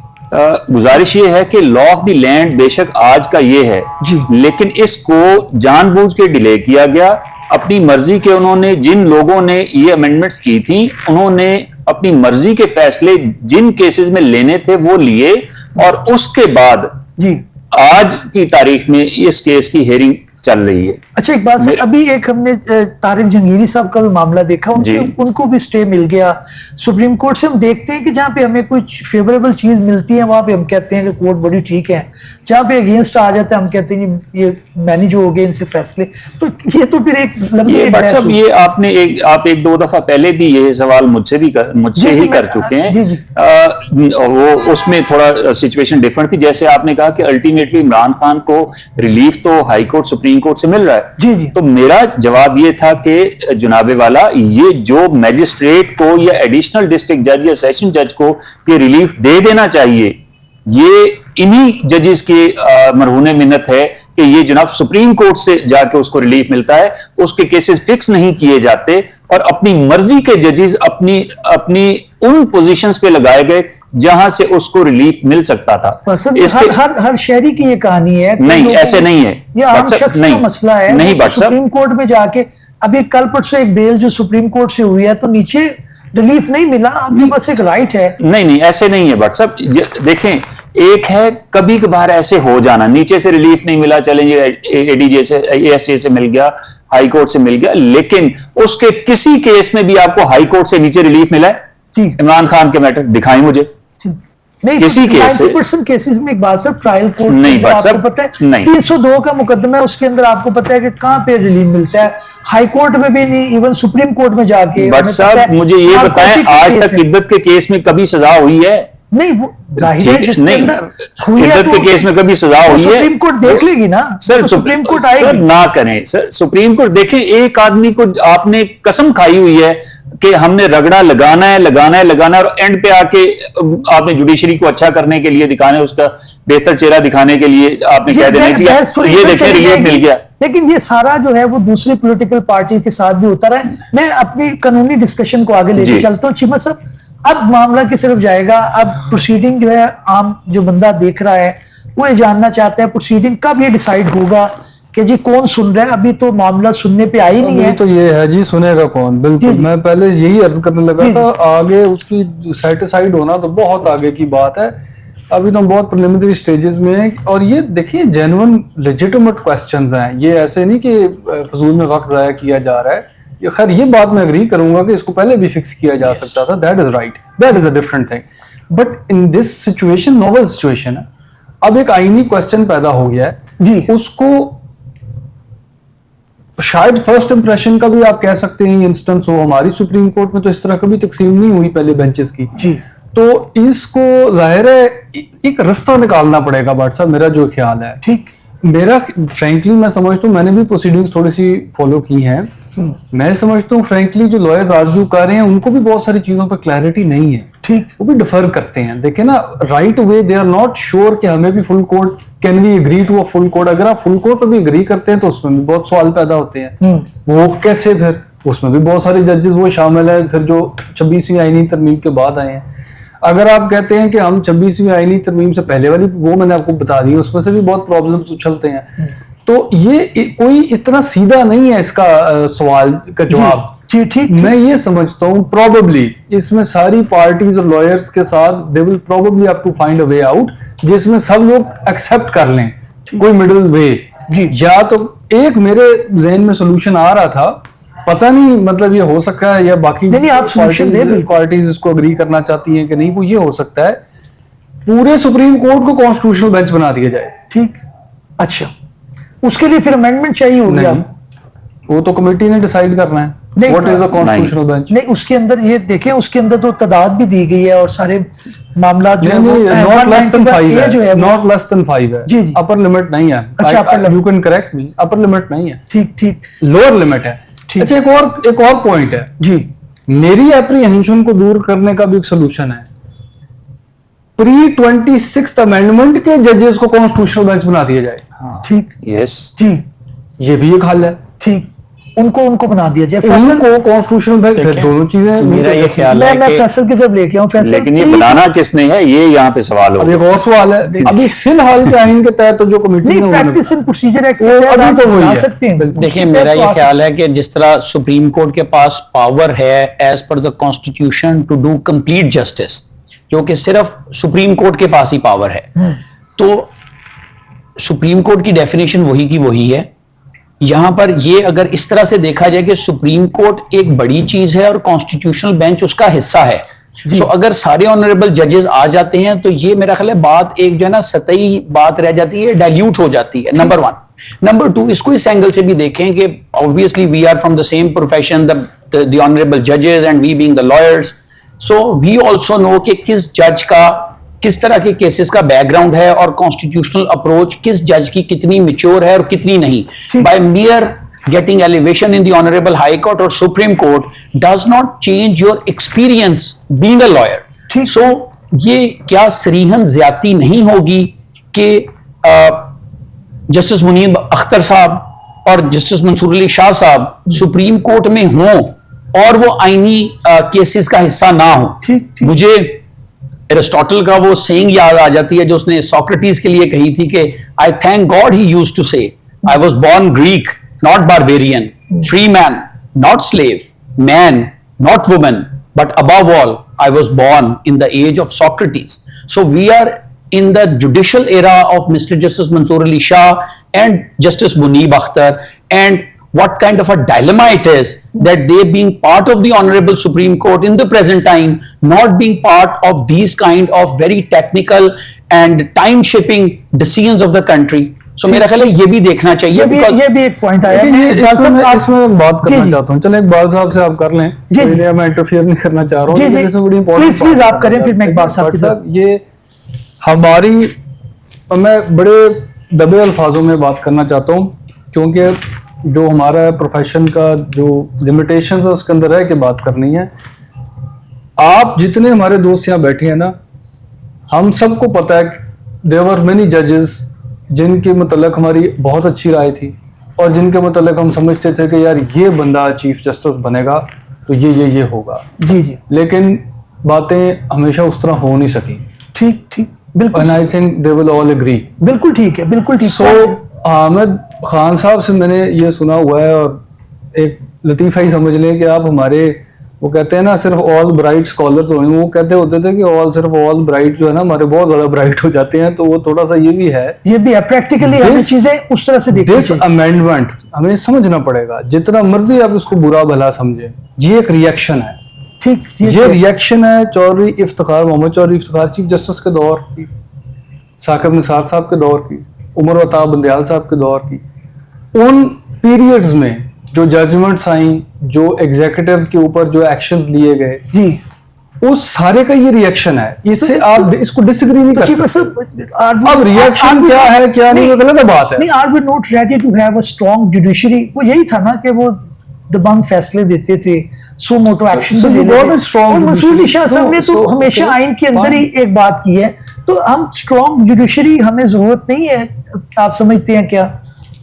गुजारिश ये है कि लॉ ऑफ द लैंड बेशक आज का ये है जी, लेकिन इसको जानबूझ के डिले किया गया। अपनी मर्जी के उन्होंने, जिन लोगों ने ये अमेंडमेंट्स की थी, उन्होंने अपनी मर्जी के फैसले जिन केसेस में लेने थे वो लिए, और उसके बाद जी आज की तारीख में इस केस की हेयरिंग चल रही है। अच्छा एक बात सर, अभी एक हमने तारिक जंगीरी साहब का भी मामला देखा, उनको भी स्टे मिल गया सुप्रीम कोर्ट से। हम देखते हैं कि जहाँ पे हमें कुछ फेवरेबल चीज मिलती है वहां पे हम कहते हैं कि कोर्ट बड़ी ठीक है, जहाँ पे अगेंस्ट आ जाता है हम कहते हैं ये मैनेज हो गए इनसे फैसले। तो ये तो फिर एक लंबी ये बट साहब ये आप एक दो दफा पहले भी ये सवाल मुझसे ही कर चुके हैं। वो उसमें थोड़ा सिचुएशन डिफरेंट थी। जैसे आपने कहा कि अल्टीमेटली इमरान खान को रिलीफ तो हाई कोर्ट सुप्रीम कोर्ट से मिल रहा है। जी। तो मेरा जवाब ये था कि जनाबे वाला, ये जो मैजिस्ट्रेट को या एडिशनल डिस्ट्रिक्ट जज या सेशन जज को ये रिलीफ दे देना चाहिए, ये इन्हीं जजेस की मरहूने मिन्नत है कि ये जनाब सुप्रीम कोर्ट से जाके उसको रिलीफ मिलता है। उसके केसेस फिक्स नहीं किए जाते और अपनी मर्जी के जजेस अपनी उन पोजीशंस पे लगाए गए जहां से उसको रिलीफ मिल सकता था। इसके हर शहरी की ये कहानी है। नहीं, ऐसे नहीं है। ये आम शख्स का मसला है। नहीं बट सुप्रीम कोर्ट में जाके अभी कल परसों एक बेल जो सुप्रीम कोर्ट से हुई है तो नीचे रिलीफ नहीं मिला, आपके पास एक राइट है। नहीं ऐसे नहीं है बट साहब, देखें एक है कभी कभार ऐसे हो जाना, नीचे से रिलीफ नहीं मिला, चलेंगे एडीजे से एएसए से मिल गया, हाई कोर्ट से मिल गया, लेकिन उसके किसी केस में भी आपको हाई कोर्ट से नीचे रिलीफ मिला है? इमरान खान के मैटर दिखाएं मुझे। नहीं, किसी केस से 90% केसेस में एक बात सर, ट्रायल कोर्ट नहीं बट आपको पता है 302 का मुकदमा है, उसके अंदर आपको पता है कि कहां पे रिलीफ मिलता है। हाई कोर्ट में भी नहीं, इवन सुप्रीम कोर्ट में जाके। बट साहब मुझे ये बताएं, आज तक इद्दत के केस में कभी सजा हुई है? नहीं, वो जाहिर है जिसके अंदर हुई है इद्दत के केस में कभी सजा हुई है? सुप्रीम कोर्ट देख लेगी ना सर, सुप्रीम कोर्ट आएगी। सर ना करें सर, सुप्रीम कोर्ट देखें, एक आदमी को आपने कसम खाई हुई है कि हमने रगड़ा लगाना है और एंड पे आके आपने जुडिशरी को अच्छा करने के लिए दिखाने, उसका बेहतर चेहरा दिखाने के लिए आपने कह देना चाहिए ये देखें रिलीफ मिल गया। लेकिन ये सारा जो है वो दूसरी पॉलिटिकल पार्टी के साथ भी होता रहा है। मैं अपनी कानूनी डिस्कशन को आगे लेके चलता हूँ चीमा साहब। अब मामला की तरफ जाएगा। अब प्रोसीडिंग जो है, आम जो बंदा देख रहा है वो ये जानना चाहता है प्रोसीडिंग कब ये डिसाइड होगा कि जी कौन सुन रहा है। अभी तो मामला सुनने पे आई नहीं है। तो ये है जी, सुनेगा कौन? बिल्कुल, मैं पहले यही अर्ज करने लगा था, आगे उसकी सेटिस्फाइड होना तो बहुत आगे की बात है। अभी तो बहुत प्रिलिमिनरी स्टेजेस में है। और ये देखिए जेन्युइन लेजिटिमेट क्वेश्चंस हैं, ये ऐसे नहीं कि फजूल में वक्त जाया किया जा रहा है। खैर ये बात मैं एग्री करूंगा कि इसको पहले भी फिक्स किया जा सकता था, that is right, that is a different thing. But in this situation novel situation है। अब एक आईनी क्वेश्चन पैदा हो गया है जी, उसको शायद फर्स्ट इंप्रेशन का भी आप कह सकते हैं इंस्टेंस हो। हमारी सुप्रीम कोर्ट में तो इस तरह कभी तकसीम नहीं हुई पहले बेंचेस की जी। तो इसको जाहिर है एक रास्ता निकालना पड़ेगा। बट साहब मेरा जो ख्याल है, ठीक, मेरा फ्रैंकली मैं समझता हूँ, मैंने भी प्रोसीडिंग्स थोड़ी सी फॉलो की हैं, मैं समझता हूँ फ्रैंकली जो लॉयर्स आर्ग्यू कर रहे हैं उनको भी बहुत सारी चीजों पर क्लैरिटी नहीं है, ठीक, वो भी डिफर करते हैं। देखे ना, right way they are not sure कि हमें भी full court, can we agree to a full court? अगर आप फुल कोर्ट पर भी एग्री करते हैं तो उसमें भी बहुत सवाल पैदा होते हैं। वो कैसे? फिर उसमें भी बहुत सारे जजेस वो शामिल है फिर जो 26वीं आईनी तरमीम के बाद आए हैं। अगर आप कहते हैं कि हम 26वीं आईनी तरमीम से पहले वाली, वो मैंने आपको बता दी, उसमें से भी बहुत प्रॉब्लम्स उछलते हैं। तो ये कोई इतना सीधा नहीं है इसका सवाल का जवाब। ठीक, मैं ये समझता हूँ प्रोबेबली इसमें सारी पार्टीज और लॉयर्स के साथ they will probably have to find a way out जिसमें सब लोग एक्सेप्ट कर लें कोई मिडिल वे। या तो एक मेरे जहन में सोल्यूशन आ रहा था, पता नहीं मतलब ये हो सकता है या बाकी पार्टीज इसको अग्री करना चाहती हैं कि नहीं, वो ये हो सकता है पूरे सुप्रीम कोर्ट को कॉन्स्टिट्यूशनल बेंच बना दिया जाए। ठीक, अच्छा, उसके लिए फिर अमेंडमेंट चाहिए होगी? आप वो तो कमेटी ने डिसाइड करना है। What is a constitutional bench? नहीं, उसके अंदर ये देखें, उसके अंदर तो तादाद भी दी गई है और सारे मामला जो है नॉट लेस देन 5 है, नॉट लेस देन 5 है जी, अपर लिमिट नहीं है। अच्छा, you can correct me, upper limit नहीं है। ठीक, लोअर लिमिट है। अच्छा, एक और पॉइंट है जी, मेरी एप्रीहेंशन को दूर करने का भी एक सोल्यूशन है, प्री 26th अमेंडमेंट के जजेस को कॉन्स्टिट्यूशनल बेंच बना दिया जाए। ठीक, यस जी, ये भी एक हल है। ठीक, उनको बना दिया जाए, उनको कॉन्स्टिट्यूशनल बेंच, दोनों चीजें। मेरा ये ख्याल है मैं फैसल की तरफ लेके आऊं, फैसल, लेकिन ये बनाना किसने है, ये यहाँ पे सवाल अब एक और सवाल है। अभी फिलहाल के आइन के तहत तो जो कमेटी ने प्रैक्टिस एंड प्रोसीजर एक्ट अभी तो वही है सकते हैं। देखिए, मेरा ये ख्याल है कि जिस तरह सुप्रीम कोर्ट के पास पावर है as per the constitution to do complete justice, जो कि सिर्फ सुप्रीम कोर्ट के पास ही पावर है, तो सुप्रीम कोर्ट की डेफिनेशन वही की वही है। यहाँ पर ये अगर इस तरह से देखा जाए कि सुप्रीम कोर्ट एक बड़ी चीज है और कॉन्स्टिट्यूशनल बेंच उसका हिस्सा है, सो अगर सारे ऑनरेबल जजेस आ जाते हैं तो ये मेरा ख्याल है बात एक जो है ना सतही बात रह जाती है, डाइल्यूट हो जाती है, नंबर वन। नंबर टू, इसको इस एंगल से भी देखें कि obviously we are from the same profession, the honourable जजेस and we being the lawyers, so we also know कि किस जज का किस तरह के केसेस का बैकग्राउंड है और कॉन्स्टिट्यूशनल अप्रोच किस जज की कितनी मैच्योर है और कितनी नहीं। By mere getting elevation in the honorable high court or supreme court does not change your experience being a lawyer. So ये क्या सरीहन ज्यादती नहीं होगी कि जस्टिस मुनीब अख्तर साहब और जस्टिस मंसूर अली शाह साहब सुप्रीम कोर्ट में हों और वो आईनी केसेस का हिस्सा ना हो। मुझे एरिस्टोटल का वो सेइंग याद आ जाती है जो उसने सोक्रेटिस के लिए कही थी कि I thank God he used to say I was born Greek not barbarian, free man, not slave, man, not woman, but above all, I was born in the age of Socrates. So we are in the judicial era of Mr. Justice Mansoor Ali Shah and Justice Muneeb Akhtar, and what kind of a dilemma it is that they being part of the Honorable Supreme Court in the present time, not being part of these kind of very technical and time-shipping decisions of the country. So मेरा ख्याल है ये भी देखना चाहिए। ये भी एक पॉइंट आया है। इसमें मैं बात करना चाहता हूँ, चलो इकबाल साहब से आप कर लें, तो मैं इंटरफियर नहीं करना चाह रहा हूँ, इसमें बड़ी इंपॉर्टेंट प्लीज आप करें, फिर मैं इकबाल साहब के साथ। ये हमारी, मैं बड़े दबे अल्फाजों में बात करना चाहता हूँ क्योंकि जो हमारा प्रोफेशन का जो लिमिटेशंस है उसके अंदर है कि बात करनी है। आप जितने हमारे दोस्त यहाँ बैठे हैं ना, हम सबको पता है देयर वर मेनी जजेस जिनके मुतल्लिक हमारी बहुत अच्छी राय थी और जिनके मुतल्लिक हम समझते थे कि यार ये बंदा चीफ जस्टिस बनेगा तो ये होगा। जी जी। लेकिन बातें हमेशा उस तरह हो नहीं सकी। ठीक बिल्कुल। And I think they will all agree. बिल्कुल ठीक है, बिल्कुल ठीक। सो अहमद खान साहब से मैंने ये सुना हुआ है और एक लतीफ़ा ही समझ लें कि आप हमारे, वो कहते हैं ना सिर्फ ऑल ब्राइट स्कॉलर्स होने, वो कहते होते थे कि सिर्फ ऑल ब्राइट जो है ना हमारे बहुत ज्यादा ब्राइट हो जाते हैं, तो वो थोड़ा सा ये भी है प्रैक्टिकली हमें चीजें उस तरह से देखनी चाहिए। दिस अमेंडमेंट हमें समझना पड़ेगा, जितना मर्जी आप इसको बुरा भला समझें, ये एक रिएक्शन है। ठीक, ये रिएक्शन है चौधरी इफ्तिखार, मोहम्मद चौधरी इफ्तिखार चीफ जस्टिस के दौर की, साकिब निसार साहब के दौर की, उमर वताब बंदयाल साहब के दौर की, उन पीरियड्स में जो जजमेंट्स आई, जो एग्जीक्यूटिव के ऊपर जो एक्शंस लिए गए, जी उस सारे का ये रिएक्शन है। इससे आप इसको डिसएग्री नहीं कर सकते। अब रिएक्शन क्या है क्या नहीं, वो गलत बात है। नहीं, are we not ready to have a strong judiciary? वो यही था ना कि वो दबंग फैसले देते थे, सो मोटो एक्शन तो मंसूर अली शाह साहब ने तो हमेशा आइन के अंदर ही एक बात की है, तो हम स्ट्रांग जुडिशरी हमें जरूरत नहीं है, आप समझते हैं क्या?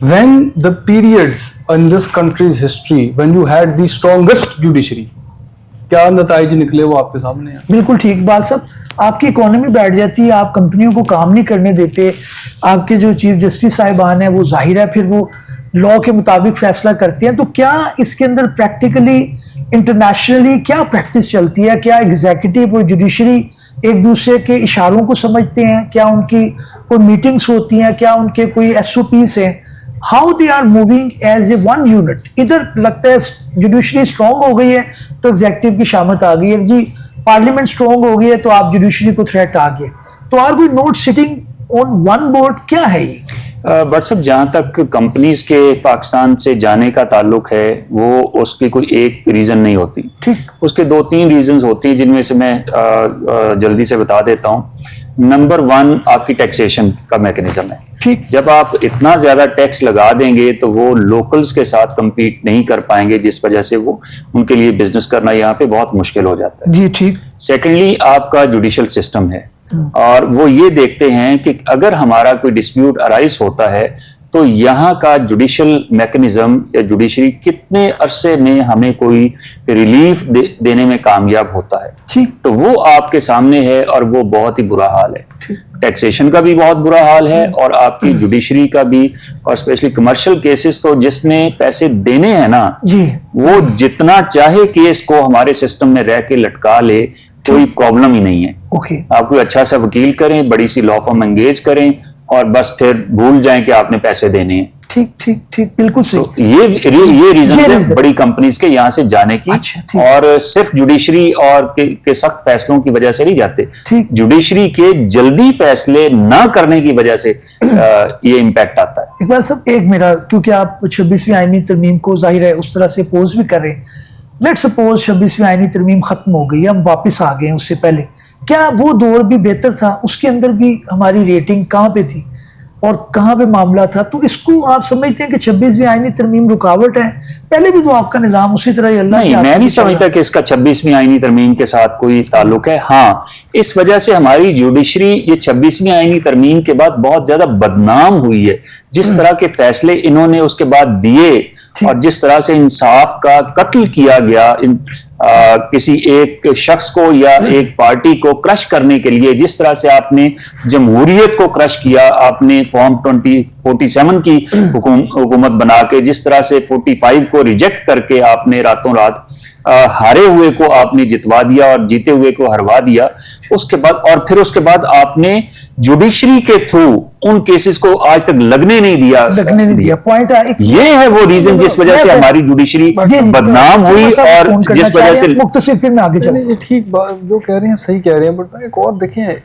When the periods in this country's history when you had the strongest judiciary, क्या नताइज निकले वो आपके सामने हैं। बिल्कुल ठीक बात साहब, आपकी इकोनॉमी बैठ जाती है, आप कंपनियों को काम नहीं करने देते, आपके जो चीफ जस्टिस साहिबान है वो जाहिर है फिर वो लॉ के मुताबिक फैसला करते हैं। तो क्या इसके अंदर प्रैक्टिकली इंटरनेशनली क्या प्रैक्टिस चलती है? क्या एग्जीक्यूटिव और जुडिशरी एक दूसरे के इशारों को समझते हैं? क्या उनकी कोई मीटिंग्स होती हैं? क्या उनके कोई SOPs हैं? How they are moving as a one unit? इधर लगता है जुडिशरी स्ट्रॉन्ग हो गई है तो एग्जीक्यूटिव की शामत आ गई है, जी पार्लियामेंट स्ट्रॉन्ग हो गई है तो आप जुडिशरी को थ्रेट आ गए, तो are we not sitting on one board? क्या है ये? बट सब जहाँ तक कंपनीज के पाकिस्तान से जाने का ताल्लुक है, वो उसकी कोई एक रीजन नहीं होती। ठीक, उसके 2-3 रीजंस होती हैं जिनमें से मैं जल्दी से बता देता हूँ। नंबर 1 आपकी टैक्सेशन का मैकेनिज्म है। ठीक, जब आप इतना ज्यादा टैक्स लगा देंगे तो वो लोकल्स के साथ compete नहीं कर पाएंगे, जिस वजह से वो उनके लिए बिजनेस करना यहाँ पे बहुत मुश्किल हो जाता है। जी ठीक। सेकेंडली आपका जुडिशल सिस्टम है और वो ये देखते हैं कि अगर हमारा कोई डिस्प्यूट अराइज होता है तो यहाँ का जुडिशल मैकेनिज्म या जुडिशरी कितने अरसे में हमें कोई रिलीफ देने में कामयाब होता है, तो वो आपके सामने है और वो बहुत ही बुरा हाल है। टैक्सेशन का भी बहुत बुरा हाल है और आपकी जुडिशरी का भी, और स्पेशली कमर्शियल केसेस तो जिसने पैसे देने हैं ना जी, वो जितना चाहे केस को हमारे सिस्टम में रह के लटका ले, कोई प्रॉब्लम ही नहीं है। आप कोई अच्छा सा वकील करें, बड़ी सी लॉ फर्म एंगेज करें और बस फिर भूल जाएं कि आपने पैसे देने हैं। ठीक ठीक ठीक, बिल्कुल सही। तो ये रीजन ये है reason। बड़ी कंपनीज के यहाँ से जाने की। अच्छा, ठीक। और सिर्फ जुडिशरी और के सख्त फैसलों की वजह से नहीं जाते, ठीक। जुडिशरी के जल्दी फैसले न करने की वजह से ये इम्पैक्ट आता है। इकबाल साहब, एक मेरा, क्योंकि आप 26वीं आईनी तरमीम को जाहिर है उस तरह से अपोज भी कर रहे हैं, लेट सपोज 26वीं आईनी तरमीम खत्म हो गई, हम वापस आ गए हैं उससे पहले, क्या वो दौर भी बेहतर था? उसके अंदर भी हमारी रेटिंग कहाँ पे थी और कहाँ पे मामला था? तो इसको आप समझते हैं कि 26वीं आईनी तरमीम रुकावट है? पहले भी तो आपका निजाम उसी तरह ही अल्लाह नहीं, मैं नहीं समझता कि इसका 26वीं आईनी तरमीम के साथ कोई ताल्लुक है। हाँ, इस वजह से हमारी जुडिशरी ये 26वीं आईनी तरमीम के बाद बहुत ज्यादा बदनाम हुई है। जिस तरह के फैसले इन्होंने उसके बाद दिए और जिस तरह से इंसाफ का कत्ल किया गया, किसी एक शख्स को या एक पार्टी को क्रश करने के लिए, जिस तरह से आपने जमहूरियत को क्रश किया, आपने फॉर्म 47 की हुकूमत बना के, जिस तरह से 45 को रिजेक्ट करके आपने रातों रात हारे हुए को आपने जितवा दिया और जीते हुए को हरवा दिया, उसके बाद और फिर उसके बाद आपने जुडिशरी के थ्रू उन केसेस को आज तक लगने नहीं दिया। पॉइंट ये है वो रीजन जिस वजह से हमारी जुडिशरी बदनाम हुई और जिस वजह से मुख्तसर फिर में आगे चले। ये ठीक बात जो कह रहे हैं सही कह रहे हैं, बट एक और देखें,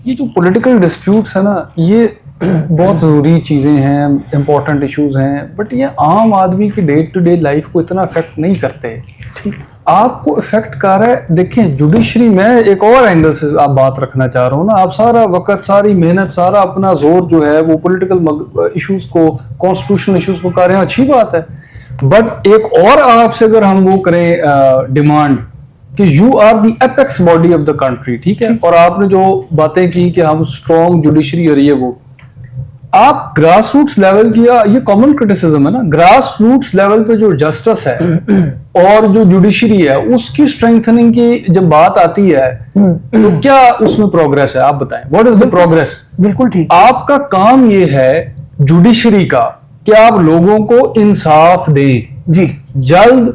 ये जो पॉलिटिकल डिस्प्यूट्स है ना, ये बहुत ज़रूरी चीज़ें हैं, इंपॉर्टेंट इश्यूज हैं, बट ये आम आदमी की डे टू डे लाइफ को इतना अफेक्ट नहीं करते। ठीक, आपको इफेक्ट कर रहा है। देखें जुडिशरी में एक और एंगल से आप बात रखना चाह रहा हूँ ना, आप सारा वक्त, सारी मेहनत, सारा अपना जोर जो है वो पॉलिटिकल इश्यूज को, कॉन्स्टिट्यूशनल इश्यूज को कर रहे हैं, अच्छी बात है। बट एक और आपसे अगर हम वो करें डिमांड कि you are the apex body of the country, ठीक है, और आपने जो बातें की कि हम स्ट्रॉन्ग जुडिशरी और ये वो, आप ग्रास रूट्स लेवल की, ये कॉमन क्रिटिसिज्म है ना, ग्रास रूट्स लेवल पे जो जस्टिस है और जो जुडिशरी है उसकी स्ट्रेंथनिंग की जब बात आती है तो क्या उसमें प्रोग्रेस है? आप बताएं, व्हाट इज द प्रोग्रेस? बिल्कुल ठीक। आपका काम ये है जुडिशरी का कि आप लोगों को इंसाफ दें, जी, जल्द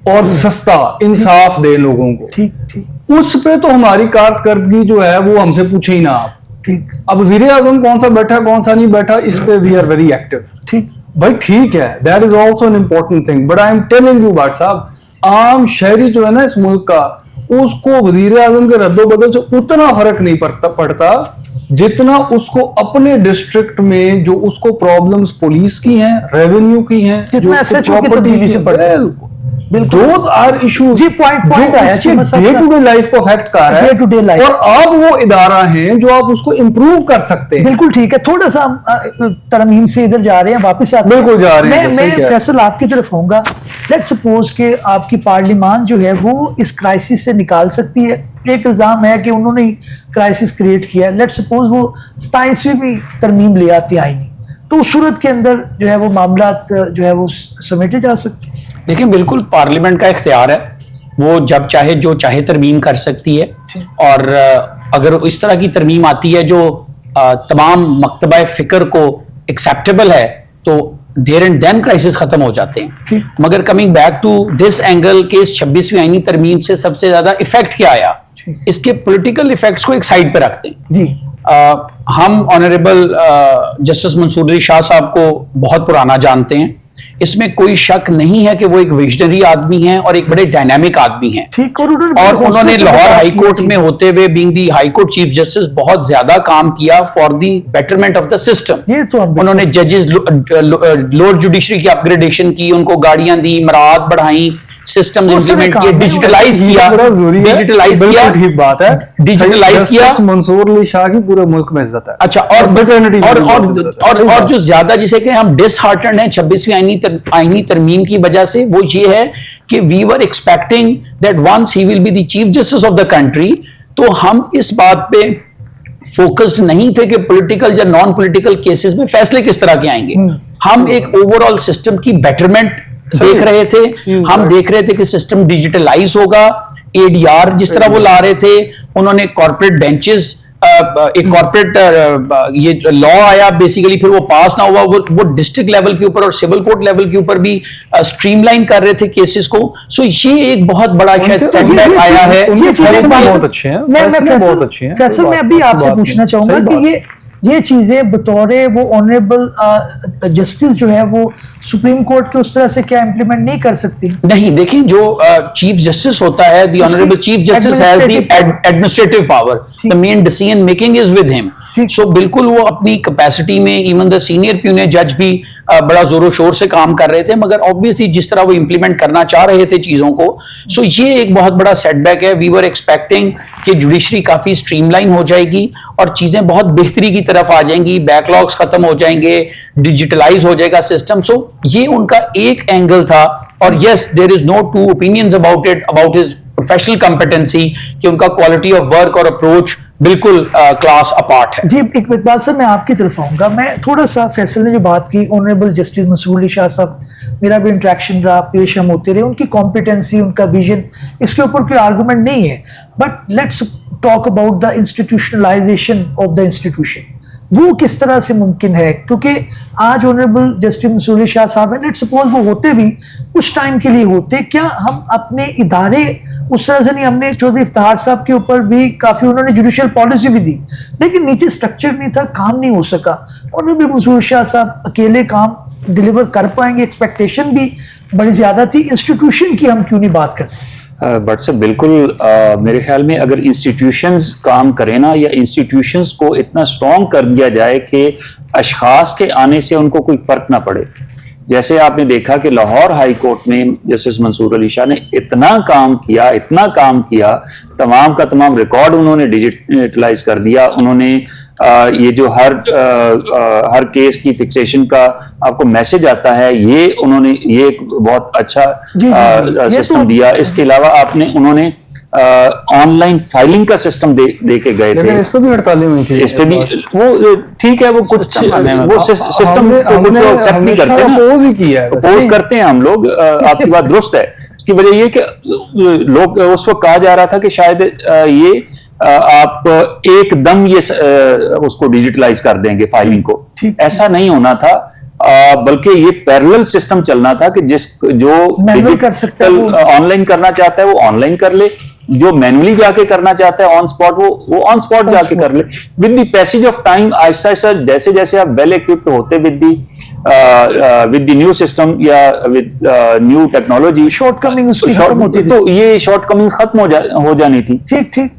और सस्ता इंसाफ दें लोगों को। ठीक ठीक, उस पे तो हमारी कारकर्दगी जो है वो हमसे पूछे ही ना आप। ठीक, अब वज़ीर आज़म कौन सा बैठा कौन सा नहीं बैठा, इस पे वी आर वेरी एक्टिव। ठीक भाई, ठीक है, that is also an important thing, but I am telling you Bhat साहब, आम शहरी जो है ना इस मुल्क का, उसको वज़ीर आज़म के रद्दोबदल से उतना फर्क नहीं पड़ता जितना उसको अपने डिस्ट्रिक्ट में जो उसको प्रॉब्लम्स पुलिस की हैं, रेवेन्यू की हैं, जितना SHO की तब्दीली से पड़ता है। Those are issues जी, point आया, डे टू डे लाइफ को अफेक्ट कर रहा है, Day to day life। और अब वो इदारा है जो आप उसको इम्प्रूव कर सकते हैं। बिल्कुल ठीक है। थोड़ा सा हम तरमीम से इधर जा रहे हैं, वापस आते हैं। बिल्कुल जा रहे हैं, मैं फैसल आपकी तरफ आऊंगा। लेट्स सपोज कि आपकी पार्लियामान जो है वो इस क्राइसिस से निकाल सकती है। एक इल्जाम है कि उन्होंने ही क्राइसिस क्रिएट किया है। लेट्स सपोज वो 27वीं भी तरमीम ले आती आईनी, तो उस सूरत के अंदर जो है वो मामला जो है वो समेटे जा सकते हैं। देखिए, बिल्कुल पार्लियामेंट का इख्तियार है, वो जब चाहे जो चाहे तरमीम कर सकती है, और अगर इस तरह की तरमीम आती है जो तमाम मकतबा फिक्र को एक्सेप्टेबल है तो देयर एंड देन क्राइसिस खत्म हो जाते हैं। मगर coming back to this angle के इस 26वीं आईनी तरमीम से सबसे ज्यादा इफेक्ट क्या आया, इसके पॉलिटिकल इफेक्ट्स को एक साइड पे रखते हैं जी। हम ऑनरेबल जस्टिस मंसूर अली शाह साहब को बहुत पुराना जानते हैं, इसमें कोई शक नहीं है कि वो एक विजनरी आदमी हैं और एक बड़े डायनामिक आदमी हैं। ठीक, और उन्होंने लाहौर हाई कोर्ट में होते हुए बीइंग दी हाई कोर्ट चीफ जस्टिस बहुत ज्यादा काम किया for the betterment of the system. ये तो उन्होंने जजेस, लोअर जुडिशरी की अपग्रेडेशन की, उनको गाड़ियां दी, मराहत बढ़ाई, सिस्टम इंप्लीमेंट किए, डिजिटलाइज किया, ठीक बात है, डिजिटलाइज किया। मंसूर अली शाह की पूरे मुल्क में इज्जत है। अच्छा, और जो ज्यादा जिसे कि हम डिसहार्टेंड हैं 26वीं आईनी तरमीम की वजह से, वो ये है कि we were expecting that once he will be the chief justice of the country, तो हम इस बात पे फोकस्ड नहीं थे कि पॉलिटिकल या नॉन पॉलिटिकल केसेस में फैसले किस तरह के आएंगे। हम एक ओवरऑल सिस्टम की बेटरमेंट देख रहे थे। हम देख रहे थे कि सिस्टम डिजिटलाइज होगा, एडीआर जिस तरह वो ला रहे थे, उन्होंने कॉर्पोरेट बेंचेस, एक कॉर्पोरेट ये लॉ आया बेसिकली, फिर वो पास ना हुआ, वो डिस्ट्रिक्ट लेवल के ऊपर और सिविल कोर्ट लेवल के ऊपर भी स्ट्रीमलाइन कर रहे थे केसेस को। सो ये एक बहुत बड़ा शायद सेटबैक आया है। बहुत अच्छे हैं, बहुत अच्छे हैं। फैसल, मैं अभी आपसे पूछना चाहूंगा कि ये ये चीजें बतौरे वो ऑनरेबल जस्टिस जो है वो सुप्रीम कोर्ट के उस तरह से क्या इम्प्लीमेंट नहीं कर सकती? नहीं, देखिए, जो चीफ जस्टिस होता है, the honourable chief justice has the administrative power, the main decision making is with him. So बिल्कुल वो अपनी कैपेसिटी में, इवन द सीनियर प्यूनियर जज भी बड़ा जोरों शोर से काम कर रहे थे, मगर ऑब्वियसली जिस तरह वो इंप्लीमेंट करना चाह रहे थे चीजों को, सो ये एक बहुत बड़ा सेटबैक है। वी वर एक्सपेक्टिंग कि जुडिशरी काफी स्ट्रीमलाइन हो जाएगी और चीजें बहुत बेहतरी की तरफ आ जाएंगी, बैकलॉग्स खत्म हो जाएंगे, डिजिटलाइज हो जाएगा सिस्टम। सो ये उनका एक एंगल था, और yes, there is no two opinions about it, about his professional competency, कि उनका क्वालिटी ऑफ वर्क और अप्रोच बिल्कुल क्लास अपार्ट है। जी, इकबाल साहब, मैं आपकी तरफ आऊंगा। मैं थोड़ा सा फैसल ने जो बात की, ऑनरेबल जस्टिस मंसूर अली शाह साहब, मेरा भी इंटरेक्शन रहा, पेश हम होते रहे, उनकी कॉम्पिटेंसी, उनका विजन, इसके ऊपर कोई आर्गूमेंट नहीं है। But let's talk about the institutionalisation of the institution. वो किस तरह से मुमकिन है? क्योंकि आज ऑनरेबल जस्टिस मंसूर अली शाह साहब है, लेट्स सपोज वो होते भी कुछ टाइम के लिए होते, क्या हम अपने इदारे उस तरह से नहीं? हमने चौधरी इफ्तार साहब के ऊपर भी काफी उन्होंने जुडिशियल पॉलिसी भी दी, लेकिन नीचे स्ट्रक्चर नहीं था, काम नहीं हो सका। ऑनरेबल मंसूर शाह साहब अकेले काम डिलीवर कर पाएंगे? एक्सपेक्टेशन भी बड़ी ज्यादा थी। इंस्टीट्यूशन की हम क्यों नहीं बात करते? बट सर बिल्कुल, मेरे ख्याल में अगर इंस्टीट्यूशंस काम करें ना, या इंस्टीट्यूशंस को इतना स्ट्रॉन्ग कर दिया जाए कि अशखास के आने से उनको कोई फर्क ना पड़े। जैसे आपने देखा कि लाहौर हाई कोर्ट में जस्टिस मंसूर अली शाह ने इतना काम किया, तमाम का तमाम रिकॉर्ड उन्होंने डिजिटलाइज कर दिया। उन्होंने ये जो हर केस की फिक्सेशन का आपको मैसेज आता है, ये उन्होंने ये एक बहुत अच्छा सिस्टम दिया। इसके अलावा उन्होंने ऑनलाइन फाइलिंग का सिस्टम दे के गए थे। इस पे भी हड़तालें हुई थी। इस पे भी वो ठीक है, वो कुछ वो सिस्टम कुछ लोग एक्सेप्ट नहीं करते ना, अपोज ही किया है, अपोज करते हैं हम लोग। आपकी बात दुरुस्त है। उसकी वजह ये कि लोग, उस वक्त कहा जा रहा था कि शायद ये आप एकदम ये उसको डिजिटलाइज कर देंगे फाइलिंग को। ऐसा नहीं होना था, बल्कि ये पैरेलल सिस्टम चलना था कि जो ऑनलाइन करना चाहता है वो ऑनलाइन कर ले, जो मैनुअली जाके करना चाहता है ऑन स्पॉट वो ऑन स्पॉट जाके कर ले। With the passage of time, Aahista Aahista जैसे जैसे आप वेल इक्विप्ड होते विद द न्यू सिस्टम या विद न्यू टेक्नोलॉजी, तो ये शॉर्टकमिंग्स खत्म हो जानी थी। ठीक।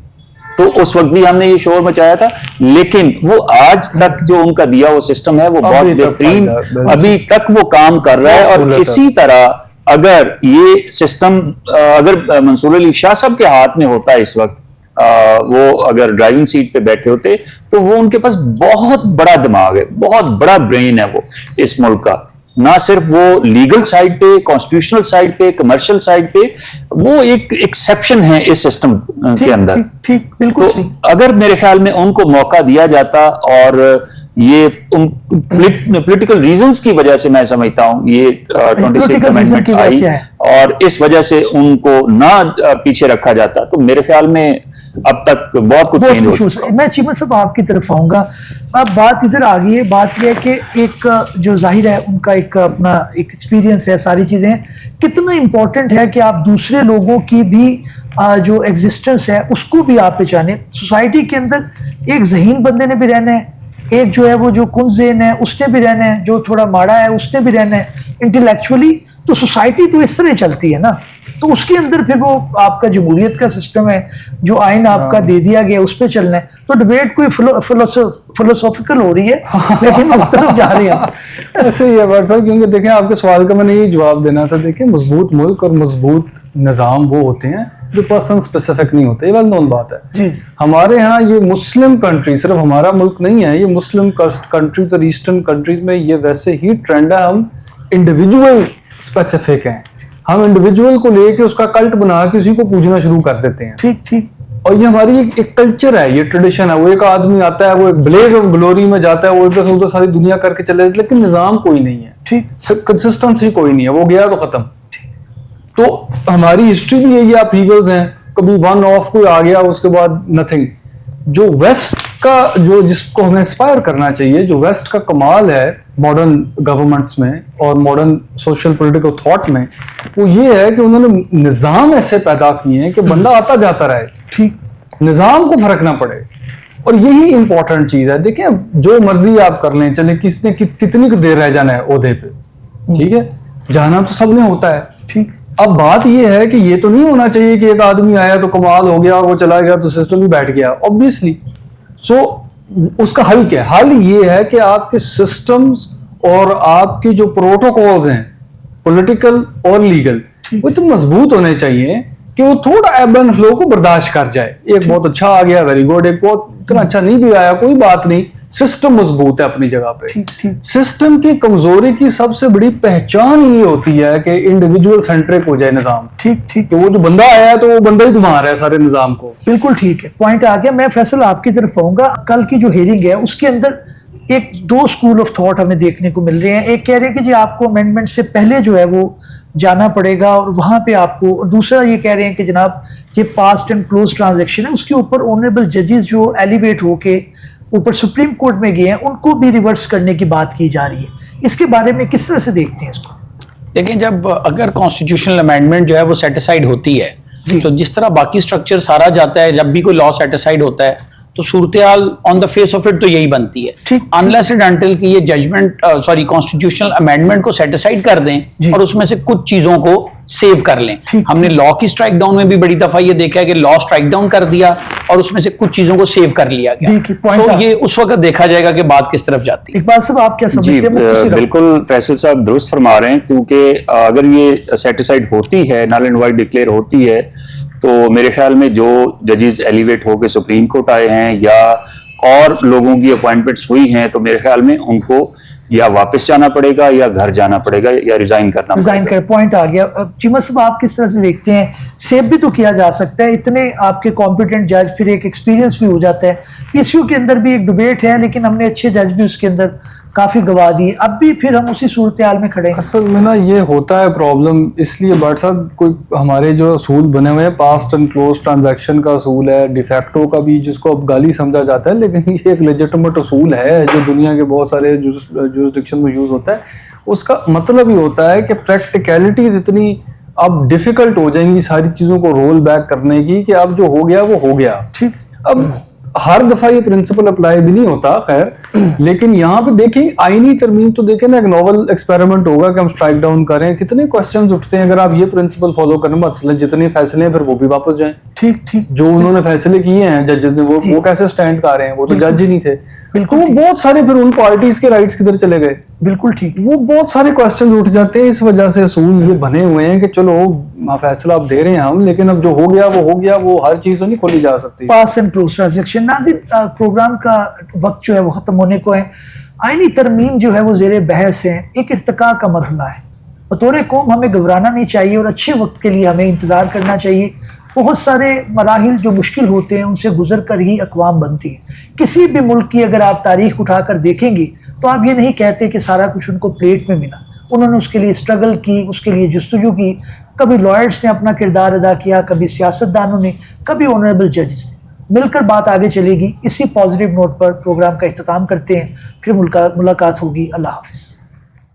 तो उस वक्त भी हमने ये शोर मचाया था, लेकिन वो आज तक जो उनका दिया वो सिस्टम है वो बहुत बेहतरीन अभी तक वो काम कर रहा है। और इसी तरह अगर ये सिस्टम अगर मंसूर अली शाह साहब के हाथ में होता इस वक्त, वो अगर ड्राइविंग सीट पे बैठे होते, तो वो उनके पास बहुत बड़ा दिमाग है, बहुत बड़ा ब्रेन है वो इस मुल्क का। ना सिर्फ वो लीगल साइड पे, कॉन्स्टिट्यूशनल साइड पे, कमर्शियल साइड पे, वो एक एक्सेप्शन है इस सिस्टम के अंदर। ठीक, बिल्कुल। तो अगर मेरे ख्याल में उनको मौका दिया जाता, और ये पॉलिटिकल रीजंस की वजह से मैं समझता हूं ये 26 अमेंडमेंट आई, और इस वजह से उनको ना पीछे रखा जाता, तो मेरे ख्याल में अब तक बहुत कुछ चेंज हो चुका। मैं चीमन साहब आपकी तरफ आऊंगा। अब बात इधर आ गई है, बात यह है कि एक जो जाहिर है उनका एक अपना एक एक्सपीरियंस है, सारी चीजें हैं, कितना इंपॉर्टेंट है कि आप दूसरे लोगों की भी जो एग्जिस्टेंस है उसको भी आप पहचाने। सोसाइटी के अंदर एक ज़हीन बंदे ने भी रहना है, एक जो है वो जो कुंज़ेन है उसने भी रहना है, जो थोड़ा माड़ा है उसने भी रहना है इंटेलेक्चुअली। तो सोसाइटी तो इस तरह चलती है ना, तो उसके अंदर फिर वो आपका जमहूरियत का सिस्टम है, जो आइन आपका दे दिया गया उस पर चलना है। तो डिबेट कोई फिलोसॉफिकल हो रही है, लेकिन उस तरफ जा रही है। ऐसे ही है बट साहब, क्योंकि देखें आपके सवाल का मैंने यही जवाब देना था। देखें, मजबूत मुल्क और मजबूत निज़ाम वो होते हैं जो पर्सन स्पेसिफिक नहीं होते, ये वेल नोन बात है। जी। हमारे यहाँ ये मुस्लिम कंट्री, सिर्फ हमारा मुल्क नहीं है, ये मुस्लिम कंट्रीज और ईस्टर्न कंट्रीज में ये वैसे ही ट्रेंड है। हम इंडिविजुअल स्पेसिफिक हैं, हम इंडिविजुअल को लेके उसका कल्ट बना के उसी को पूजना शुरू कर देते हैं। ठीक। और ये हमारी एक कल्चर है, ये ट्रेडिशन है। वो एक आदमी आता है, वो एक ब्लेज ऑफ ग्लोरी में जाता है, वो इधर से उधर सारी दुनिया करके चले जाते, लेकिन निजाम कोई नहीं है। ठीक, कंसिस्टेंसी कोई नहीं है, वो गया तो खत्म। तो हमारी हिस्ट्री भी यही अपहीवल्स हैं, कभी वन ऑफ कोई आ गया उसके बाद नथिंग। जो वेस्ट का, जो जिसको हमें इंस्पायर करना चाहिए, जो वेस्ट का कमाल है मॉडर्न गवर्नमेंट्स में और मॉडर्न सोशल पॉलिटिकल थॉट में, वो ये है कि उन्होंने निज़ाम ऐसे पैदा किए हैं कि बंदा आता जाता रहे, ठीक, निज़ाम को फर्क ना पड़े। और यही इंपॉर्टेंट चीज है। देखिए जो मर्जी आप कर लें, चले किसने कितनी देर रह जाना है ओहदे पे, ठीक है, जाना तो सबने होता है, ठीक। अब बात ये है कि ये तो नहीं होना चाहिए कि एक आदमी आया तो कमाल हो गया और वो चला गया तो सिस्टम ही बैठ गया, ऑब्वियसली। सो उसका हल क्या है? हल ये है कि आपके सिस्टम्स और आपके जो प्रोटोकॉल्स हैं पॉलिटिकल और लीगल, वो तो मजबूत होने चाहिए कि वो थोड़ा एब एंड फ्लो को बर्दाश्त कर जाए। एक बहुत अच्छा आ गया, वेरी गुड, एक बहुत इतना अच्छा नहीं भी आया, कोई बात नहीं, सिस्टम मजबूत है अपनी जगह पे। सिस्टम की कमजोरी की सबसे बड़ी पहचान ये होती है कि इंडिविजुअल सेंट्रिक हो जाए निजाम। ठीक, तो वो जो बंदा आया है तो वो बंदा ही घुमा रहा है सारे निजाम को। बिल्कुल ठीक है, पॉइंट आ गया। मैं फैसल आपकी तरफ आऊंगा। कल की जो हियरिंग है उसके अंदर एक दो स्कूल ऑफ थॉट हमें देखने को मिल रहे हैं। एक कह रहे हैं कि जी आपको अमेंडमेंट से पहले जो है वो जाना पड़ेगा और वहां पे आपको, और दूसरा ये कह रहे हैं कि जनाब ये पास्ट एंड क्लोज ट्रांजैक्शन है, उसके ऊपर ऑनरेबल जजेस जो एलिवेट होके ऊपर सुप्रीम कोर्ट में गए हैं उनको भी रिवर्स करने की बात की जा रही है। इसके बारे में किस तरह से देखते हैं इसको? देखिए, जब अगर कॉन्स्टिट्यूशनल अमेंडमेंट जो है वो सेटिसाइड होती है, तो जिस तरह बाकी स्ट्रक्चर सारा जाता है, जब भी कोई लॉ सेटिसाइड होता है तो सूरत हाल on the face of it तो यही बनती है, अनलेस एंड अनटिल कि ये जजमेंट कॉन्स्टिट्यूशनल अमेंडमेंट को सेटिसाइड कर दें और उसमें से कुछ चीजों को सेव कर लें। हमने लॉ की स्ट्राइक डाउन में भी बड़ी दफा ये देखा है कि लॉ स्ट्राइक डाउन कर दिया और उसमें से कुछ चीजों को सेव कर लिया गया। तो ये उस वक्त देखा जाएगा कि बात किस तरफ जाती है। इकबाल साहब, आप क्या समझते हैं? बिल्कुल फैसल साहब दुरुस्त फरमा रहे हैं, क्योंकि अगर ये सेटिसाइड होती है, नल एंड वाइड डिक्लेयर होती है, तो मेरे ख्याल में जो जजेस एलिवेट होकर सुप्रीम कोर्ट आए हैं या और लोगों की अपॉइंटमेंट्स हुई हैं, तो मेरे ख्याल में उनको या वापस जाना पड़ेगा या घर जाना पड़ेगा या रिजाइन करना पड़ेगा। पॉइंट आ गया। चीमा साहब, आप किस तरह से देखते हैं? सेव भी तो किया जा सकता है, इतने आपके कॉम्पिटेंट जज, फिर एक एक्सपीरियंस भी हो जाता है। पीएसयू के अंदर भी एक डिबेट है, लेकिन हमने अच्छे जज भी उसके अंदर काफी गवा दिए, अब भी फिर हम उसी सूरत हाल में खड़े हैं। असल में ना ये होता है प्रॉब्लम, इसलिए बट साहब कोई हमारे जो असूल बने हुए हैं, पास्ट एंड क्लोज ट्रांजैक्शन का असूल है, डिफैक्टो का भी, जिसको अब गाली समझा जाता है, लेकिन ये एक लेजिटिमेट असूल है जो दुनिया के बहुत सारे जुरिस्डिक्शन में यूज होता है। उसका मतलब ये होता है कि प्रैक्टिकलिटीज इतनी अब डिफिकल्ट हो जाएंगी सारी चीजों को रोल बैक करने की कि अब जो हो गया वो हो गया। ठीक, अब हर दफा ये प्रिंसिपल अप्लाई भी नहीं होता, खैर, लेकिन यहाँ पे देखें आईनी तरमीम तो देखें ना, एक नोवल एक्सपेरिमेंट होगा कि हम स्ट्राइक डाउन करें, कितने क्वेश्चंस उठते हैं अगर आप ये प्रिंसिपल फॉलो करें, मतलब जितने फैसले हैं फिर वो भी वापस जाएं। ठीक, जो उन्होंने फैसले किए हैं जजेस ने, वो कैसे स्टैंड कर रहे हैं? वो तो जज ही नहीं थे। बिल्कुल, वो बहुत सारे फिर उन पार्टीज के राइट्स किधर चले गए? बिल्कुल ठीक, वो बहुत सारे क्वेश्चन उठ जाते हैं। इस वजह से असूल ये बने हुए हैं कि चलो फैसला आप दे रहे हैं हम, लेकिन अब जो हो गया वो हो गया, वो हर चीज तो नहीं खोली जा सकती। पास एंड क्लोज ट्रांजैक्शन। नाज़रीन, प्रोग्राम का वक्त जो है वो खत्म होने को है। आईनी तरमीम जो है वो ज़ेरे बहस है, एक इर्तिका का मरहला है। बतौर कौम हमें घबराना नहीं चाहिए और अच्छे वक्त के लिए हमें इंतज़ार करना चाहिए। बहुत सारे मराहिल जो मुश्किल होते हैं उनसे गुजर कर ही अक़वाम बनती है। किसी भी मुल्क की अगर आप तारीख उठाकर देखेंगे तो आप ये नहीं कहते कि सारा कुछ उनको प्लेट में मिला। उन्होंने उसके लिए स्ट्रगल की, उसके लिए जस्तजू की। कभी लॉयर्स ने अपना किरदार अदा किया, कभी सियासतदानों ने, कभी ऑनरेबल जजेस ने। मिलकर बात आगे चलेगी। इसी पॉजिटिव नोट पर प्रोग्राम का इख्तिताम करते हैं, फिर मुलाकात होगी। अल्लाह हाफिज़।